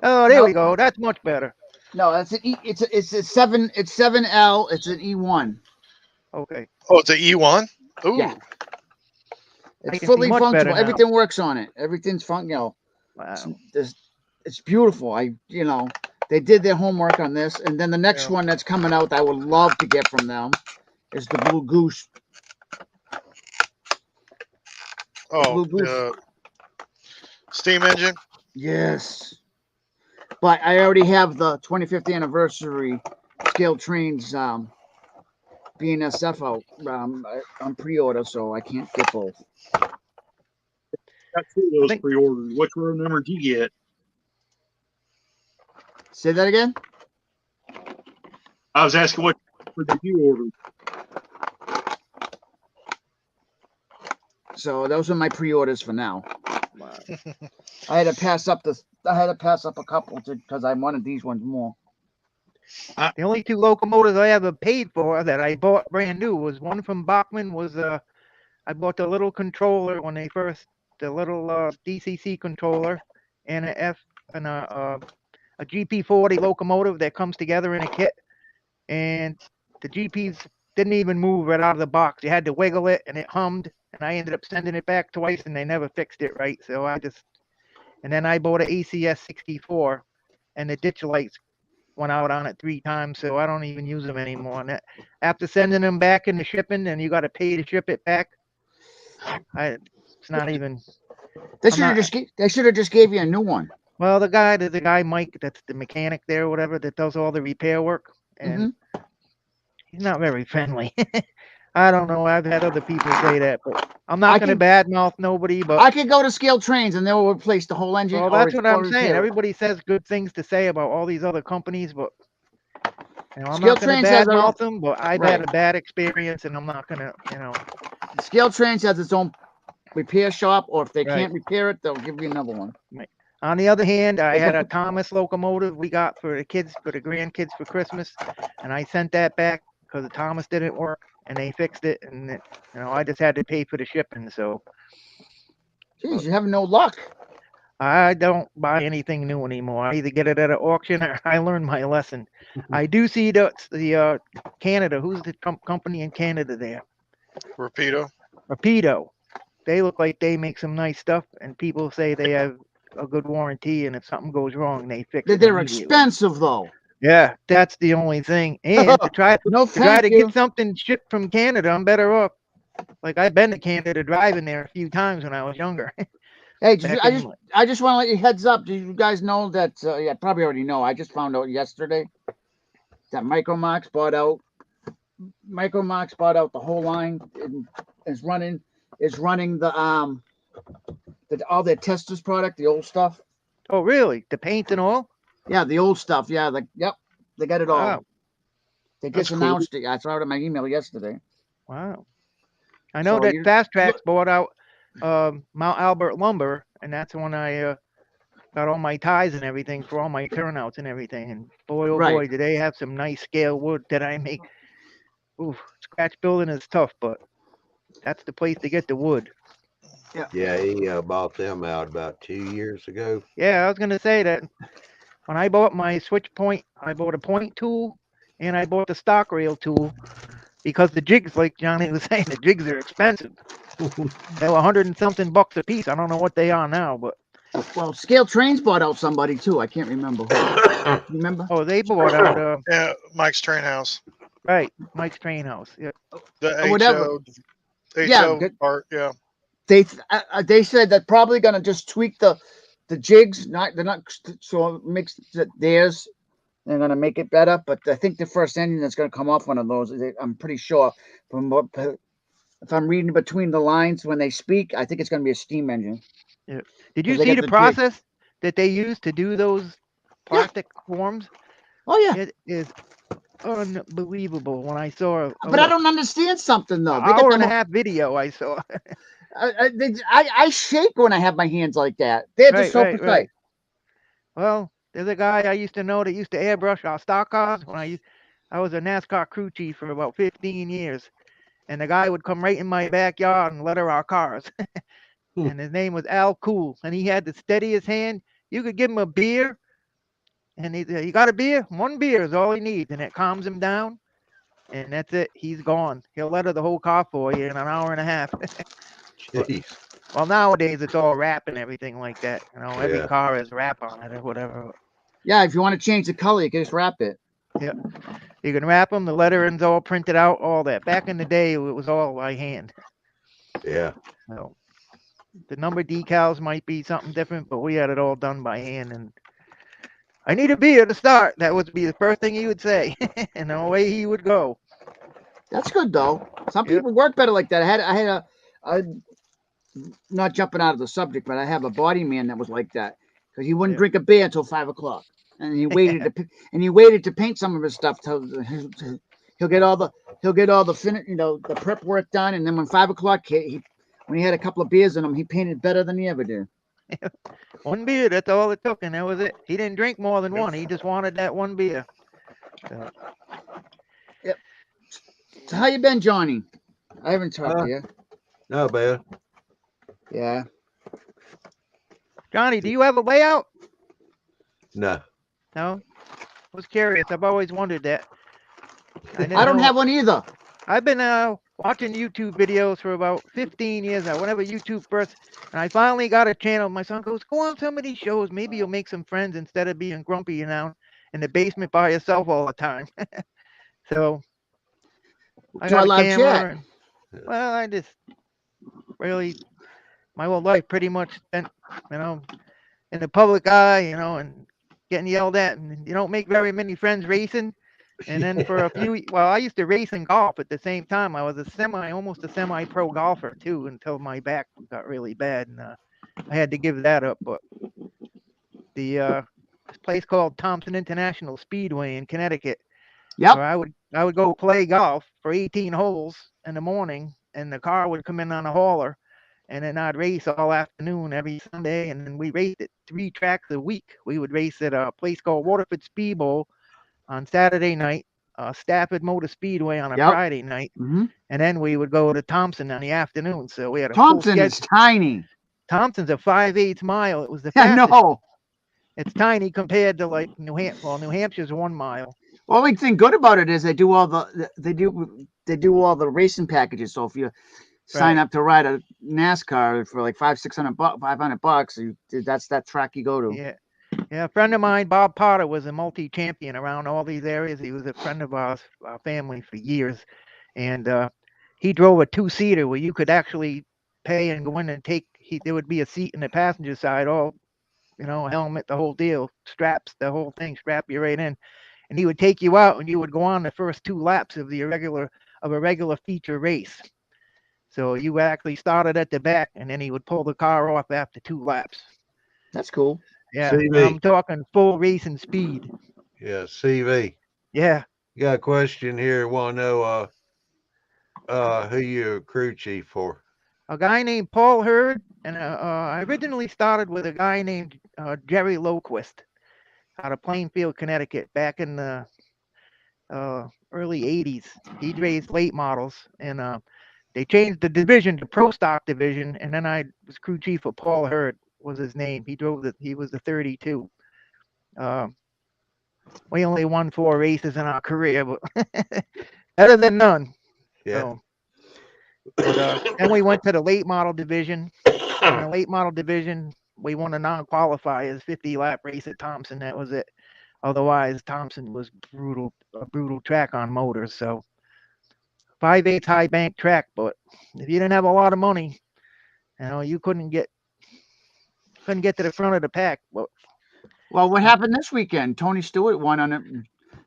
Oh, there No. we go. That's much better. No, that's an E. It's a 7L. It's an E1. Okay. Oh, it's an E1. Ooh. Yeah. I It's can see fully much better functional. now. Everything works on it. Everything's Wow. it's beautiful. They did their homework on this, and then the next Yeah. one that's coming out that I would love to get from them is the Blue Goose. Oh, Blue Goose. steam engine. Yes. But I already have the 25th anniversary Scale Trains BNSF out on pre-order, so I can't get both. Got two of those think- pre-ordered. Which row number did you get? Say that again? I was asking what did you order? So those are my pre-orders for now. Wow. I had to pass up a couple because I wanted these ones more. The only two locomotives I ever paid for that I bought brand new was one from Bachman. I bought the little controller when they first, the little DCC controller, and a GP40 locomotive that comes together in a kit, and the GPs didn't even move right out of the box. You had to wiggle it, and it hummed, and I ended up sending it back twice, and they never fixed it right. So and then I bought an ACS 64, and the ditch lights went out on it 3 times, so I don't even use them anymore. And after sending them back into shipping, and you got to pay to ship it back, it's not even. They should have just gave you a new one. Well, there's a guy Mike, that's the mechanic there, or whatever, that does all the repair work, and he's not very friendly. I don't know. I've had other people say that, but I'm not going to badmouth nobody. But I could go to Scale Trains and they'll replace the whole engine. well, that's what I'm saying. Everybody says good things to say about all these other companies, but I'm Scale not going Trains to has their own- badmouth them. But I've had a bad experience, and I'm not going to, Scale Trains has its own repair shop, or if they Right. can't repair it, they'll give you another one. On the other hand, I had a Thomas locomotive we got for the grandkids for Christmas, and I sent that back because the Thomas didn't work, and they fixed it, and I just had to pay for the shipping. So Jeez, you have no luck. I don't buy anything new anymore. I either get it at an auction or I learned my lesson. I do see the Canada. Who's the company in Canada there? Rapido. They look like they make some nice stuff, and people say they have a good warranty, and if something goes wrong, they fix it. They're immediately. expensive though. Yeah, that's the only thing. And to try to get something shipped from Canada, I'm better off. Like, I've been to Canada driving there a few times when I was younger. Hey, I just want to let you heads up. Do you guys know that? Yeah, probably already know. I just found out yesterday that Micromax bought out the whole line and is running the all their testers product, the old stuff. Oh, really? The paint and all? Yeah, the old stuff. Yeah, they got it all. Wow. They just announced it. I saw it in my email yesterday. Wow. I know that Fast Tracks bought out Mount Albert Lumber, and that's when I got all my ties and everything for all my turnouts and everything. And boy, oh boy, do they have some nice scale wood that I make. Ooh, scratch building is tough, but that's the place to get the wood. Yeah, he bought them out about 2 years ago. Yeah, I was gonna say that when I bought my switch point, I bought a point tool and I bought the stock rail tool because the jigs, like Johnny was saying, the jigs are expensive. They were $100 and something a piece. I don't know what they are now, but well, Scale Trains bought out somebody too. I can't remember who. Remember? Oh, they bought out Mike's Train House. Right, Mike's Train House. Yeah. The whatever. HO part. Yeah. They said they're probably gonna just tweak the jigs. They're not so it makes theirs. They're gonna make it better, but I think the first engine that's gonna come off one of those, I'm pretty sure, from what if I'm reading between the lines when they speak, I think it's gonna be a steam engine. Yeah. Did you see the process that they use to do those plastic forms? Oh yeah. It is unbelievable when I saw But I don't understand something though. an They got hour them. and a half video I saw. I shake when I have my hands like that. They're just so precise. Well, there's a guy I used to know that used to airbrush our stock cars when I was a NASCAR crew chief for about 15 years. And the guy would come right in my backyard and letter our cars. And his name was Al Cool. And he had the steadiest hand. You could give him a beer, and he said, "You got a beer? One beer is all he needs." And it calms him down. And that's it. He's gone. He'll letter the whole car for you in an hour and a half. Jeez. Well, nowadays it's all wrap and everything like that. You know, every Yeah. car has wrap on it or whatever. Yeah, if you want to change the color, you can just wrap it. You can wrap them. The lettering's all printed out. All that. Back in the day, it was all by hand. Yeah. So the number decals might be something different, but we had it all done by hand. And I need a beer to start. That would be the first thing he would say, and away he would go. That's good though. Some Yep. people work better like that. I had a not jumping out of the subject, but I have a body man that was like that because he wouldn't Yeah. drink a beer until 5 o'clock, and he waited to paint some of his stuff till he'll get all the the prep work done, and then when 5 o'clock hit, when he had a couple of beers in him, he painted better than he ever did. One beer, that's all it took, and that was it. He didn't drink more than one. He just wanted that one beer. So, So how you been, Johnny? I haven't talked to you. Not bad. Yeah. Johnny, do you have a layout? No. No? I was curious. I've always wondered that. I don't have one either. I've been watching YouTube videos for about 15 years now, whenever YouTube first, and I finally got a channel. My son goes, "Go on some of these shows. Maybe you'll make some friends instead of being grumpy, you know, in the basement by yourself all the time." So I Do I got a live camera. chat? And, well, I just really, my whole life pretty much spent, you know, in the public eye, you know, and getting yelled at, and you don't make very many friends racing. And then for a few, well, I used to race and golf at the same time. I was almost a semi-pro golfer too, until my back got really bad, and I had to give that up. But the this place called Thompson International Speedway in Connecticut, Yep. where I would go play golf for 18 holes in the morning, and the car would come in on a hauler, and then I'd race all afternoon every Sunday, and then we raced at 3 tracks a week. We would race at a place called Waterford Speed Bowl on Saturday night, Stafford Motor Speedway on a Yep. Friday night, Mm-hmm. and then we would go to Thompson on the afternoon. So we had a Thompson full is schedule. tiny. Thompson's a 5/8 mile. It was the Yeah, fastest. no. It's tiny compared to like New Hampshire. Well, New Hampshire's 1 mile. Only thing good about it is they do all the racing packages. So if you sign up to ride a NASCAR for like $500, that's that track you go to. Yeah. Yeah, a friend of mine, Bob Potter, was a multi-champion around all these areas. He was a friend of our family for years, and he drove a 2-seater where you could actually pay and go in and there would be a seat in the passenger side, all, you know, helmet, the whole deal, straps, the whole thing, strap you right in, and he would take you out, and you would go on the first 2 laps of a regular feature race. So you actually started at the back, and then he would pull the car off after 2 laps. That's cool. Yeah, CV. I'm talking full racing speed. Yeah. CV. Yeah. Got a question here. Want to know who you're crew chief for? A guy named Paul Hurd, and I originally started with a guy named Jerry Loquist out of Plainfield, Connecticut, back in the early 80s. He'd raised late models, and they changed the division to Pro Stock division, and then I was crew chief for Paul Hurd, was his name. He was the 32. We only won 4 races in our career, but better than none. Yeah. So, but, then we went to the late model division. In the late model division, we won a non-qualifiers 50-lap race at Thompson. That was it. Otherwise, Thompson was a brutal track on motors. So 5/8 high bank track, but if you didn't have a lot of money, you know, you couldn't get to the front of the pack. But Well, what happened this weekend? Tony Stewart won on it.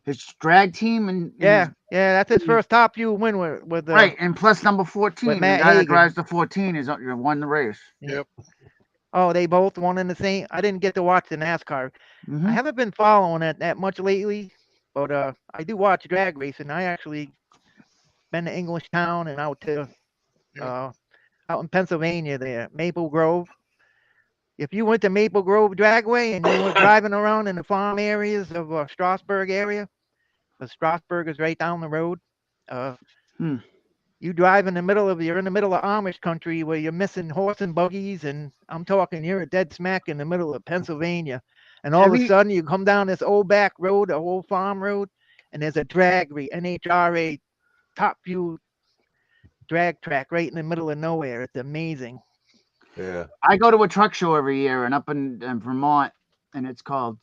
His drag team and yeah, that's his first top fuel win with right, and plus number 14. with The Matt guy that Hagen. drives the 14 is won the race. Yep. Oh, they both won in the same. I didn't get to watch the NASCAR. Mhm. I haven't been following it that much lately. but I do watch drag racing. I actually been to Englishtown and out to out in Pennsylvania there, Maple Grove. If you went to Maple Grove Dragway and you were driving around in the farm areas of Strasburg area, because Strasburg is right down the road, Hmm. you drive in the middle of you're in the middle of Amish country where you're missing horse and buggies, and I'm talking you're a dead smack in the middle of Pennsylvania, and all of a sudden you come down this old back road, a old farm road, and there's a NHRA top view drag track right in the middle of nowhere. It's amazing. Yeah. I go to a truck show every year, and up in Vermont, and it's called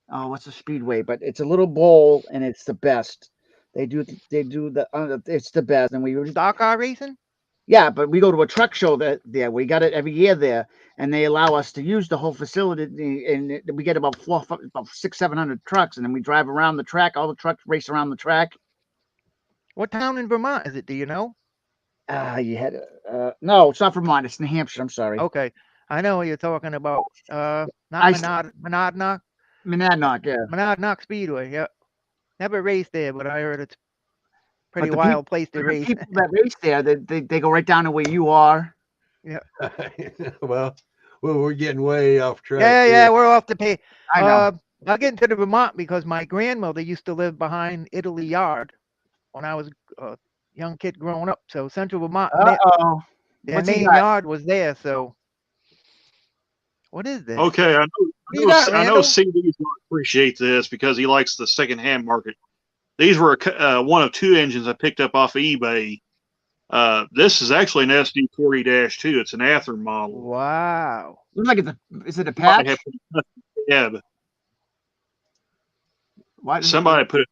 what's the speedway? But it's a little bowl, and it's the best. They do the it's the best, and we Stock car racing. yeah, but we go to a truck show there. We got it every year there, and they allow us to use the whole facility, and we get about 600-700 trucks, and then we drive around the track. All the trucks race around the track. What town in Vermont is it? Do you know? You had no, it's not Vermont. It's New Hampshire. I'm sorry. Okay, I know what you're talking about. Not Monadnock. Monadnock, yeah. Monadnock Speedway. Yep. Never raced there, but I heard it's pretty wild place to race. People that race there, they go right down to where you are. Yeah. well, we're getting way off track. Yeah, we're off the pay. I know. I'll get into the Vermont because my grandmother used to live behind Italy Yard when I was a young kid growing up. So Central Vermont, their main yard was there. So what is this? Okay, I know CD's will appreciate this because he likes the secondhand market. These were one of two engines I picked up off of eBay. This is actually an SD40-2. It's an Athearn model. Wow. Looks like is it a patch? Yeah. Somebody put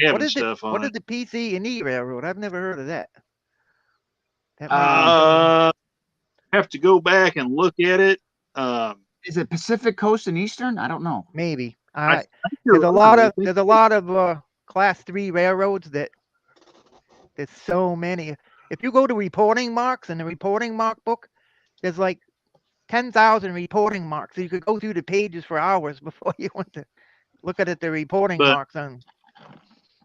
cab and stuff on it. What is the PC&E railroad? I've never heard of that. Have to go back and look at it. Is it Pacific Coast and Eastern? I don't know. Maybe. There's a lot of Class 3 railroads that there's so many. If you go to reporting marks in the reporting mark book, there's like 10,000 reporting marks. So you could go through the pages for hours before you went to look at the reporting marks on.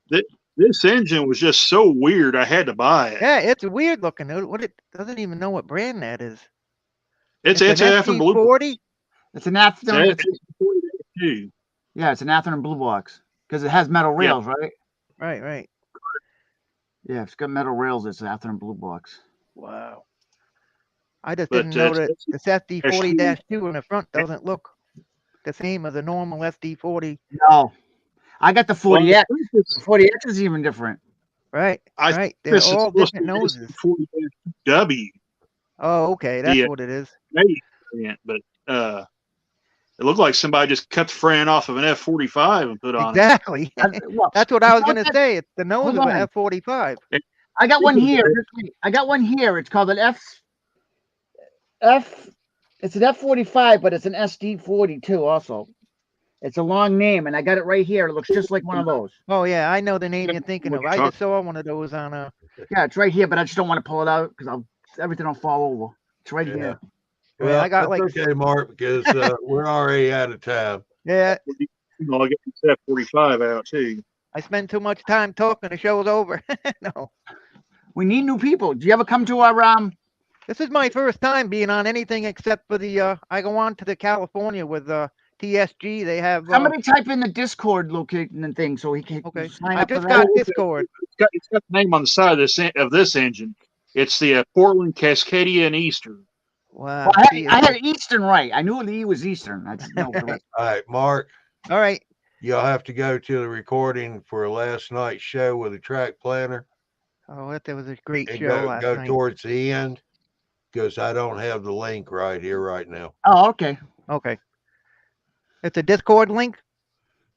This engine was just so weird. I had to buy it. Yeah, it's weird looking. It doesn't even know what brand that is. It's an Athearn Blue Box. It's an Athearn. It's yeah, it's an Athearn Blue Box because it has metal rails, right? Right. Yeah, it's got metal rails. It's an Athearn Blue Box. Wow. I just didn't know that this SD40-2 in the front doesn't look the same as a normal SD40. No. I got the 40X. The 40X is even different. Right. They're all different noses. 40-W. Oh, okay. That's what it is. But it looked like somebody just cut the frame off of an F45 and put on exactly. That's what I was going to say. It's the nose of an F45. I got one here. It's called an It's an F45, but it's an SD42 also. It's a long name, and I got it right here. It looks just like one of those. Oh, yeah. I know the name you're thinking of. I just saw one of those on a... Yeah, it's right here, but I just don't want to pull it out because everything will fall over. It's right here. Well, I got okay, Mark, because we're already out of time. Yeah. I'll get this F45 out, too. I spend too much time talking. The show's over. No. We need new people. Do you ever come to our... This is my first time being on anything except for the... I go on to the California with... TSG, they have. Somebody type in the Discord location and thing so he can. Okay, sign I up just got Discord. It's got the name on the side of this engine. It's the Portland, Cascadia, and Eastern. Wow. Well, I had Eastern right. I knew the E was Eastern. I didn't know the rest. All right, Mark. All right. You'll have to go to the recording for last night's show with the track planner. Oh, that was a great show last night. Go towards the end because I don't have the link right here right now. Oh, okay. Okay. It's a Discord link?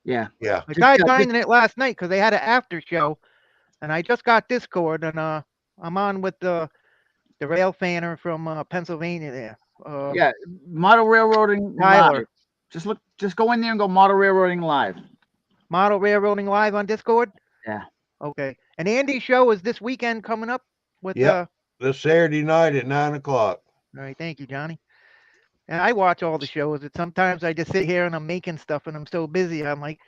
Yeah. I tried finding it last night because they had an after show, and I just got Discord, and I'm on with the rail fanner from Pennsylvania there. Yeah, Model Railroading Live. Just go in there and go Model Railroading Live. Model Railroading Live on Discord? Yeah. Okay. And Andy's show is this weekend coming up with this Saturday night at 9:00. All right, thank you, Johnny. And I watch all the shows. And sometimes I just sit here and I'm making stuff and I'm so busy. I'm like,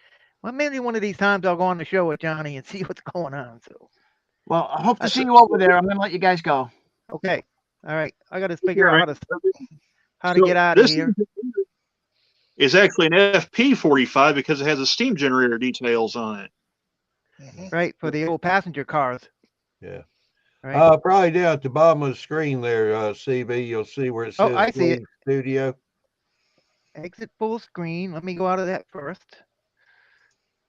Well, maybe one of these times I'll go on the show with Johnny and see what's going on. So, Well, I hope to see you over there. I'm going to let you guys go. okay, all right. I got to figure out how to So get out of this here. is actually an FP45 because it has a steam generator details on it. Right, for the old passenger cars. Yeah. Right. Probably down at the bottom of the screen there, CB, you'll see where it says Oh, I see it. Lead Studio. Exit full screen. Let me go out of that first.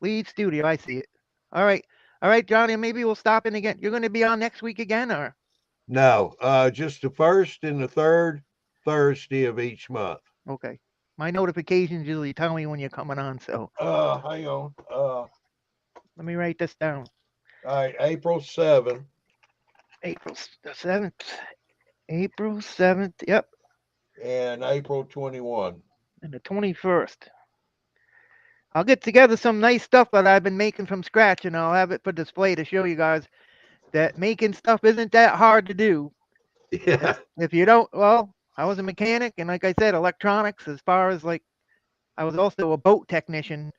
Lead studio. I see it. All right. All right, Johnny. Maybe we'll stop in again. You're going to be on next week again, or? No, just the first and the third Thursday of each month. Okay. My notifications usually tell me when you're coming on, so Hang on. let me write this down. All right, April 7th. April the 7th. April 7th. Yep. And April 21. And the 21st. I'll get together some nice stuff that I've been making from scratch, and I'll have it for display to show you guys that making stuff isn't that hard to do. Yeah. If you don't, well, I was a mechanic, and like I said, electronics, as far as like, I was also a boat technician,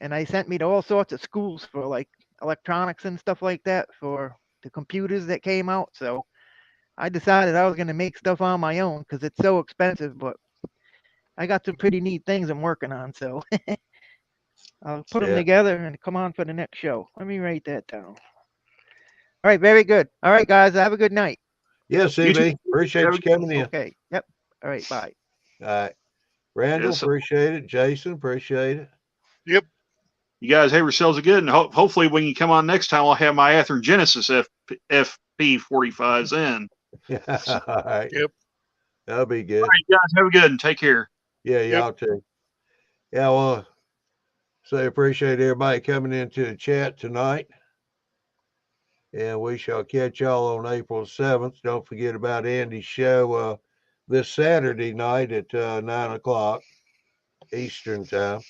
and they sent me to all sorts of schools for like electronics and stuff like that for the computers that came out. So I decided I was going to make stuff on my own because it's so expensive, but I got some pretty neat things I'm working on. So I'll put them Yeah. together and come on for the next show. Let me write that down. All right, very good. All right, guys, have a good night. Yeah, CB. Appreciate you coming in. Okay. Yep. All right, bye. All right. Randall, Yes. appreciate it. Jason, appreciate it. Yep. You guys have yourselves a good, and hopefully when you come on next time, I'll have my Athearn Genesis FP45s in. All right. Yep. That'll be good. All right, you guys have a good and take care. Yeah, y'all too. Yeah, well, say appreciate everybody coming into the chat tonight. And we shall catch y'all on April 7th. Don't forget about Andy's show this Saturday night at 9 o'clock Eastern time.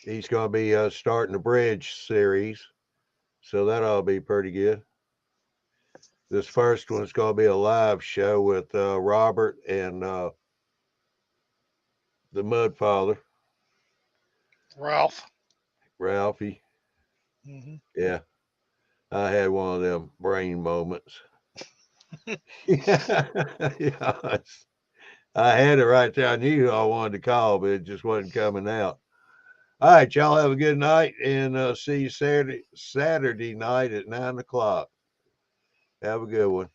He's going to be starting the bridge series. So that'll be pretty good. This first one's going to be a live show with Robert and the Mudfather, Ralphie. Yeah, I had one of them brain moments. Yeah, I had it right there. I knew who I wanted to call, but it just wasn't coming out. All right, y'all have a good night, and see you Saturday night at 9 o'clock. Have a good one.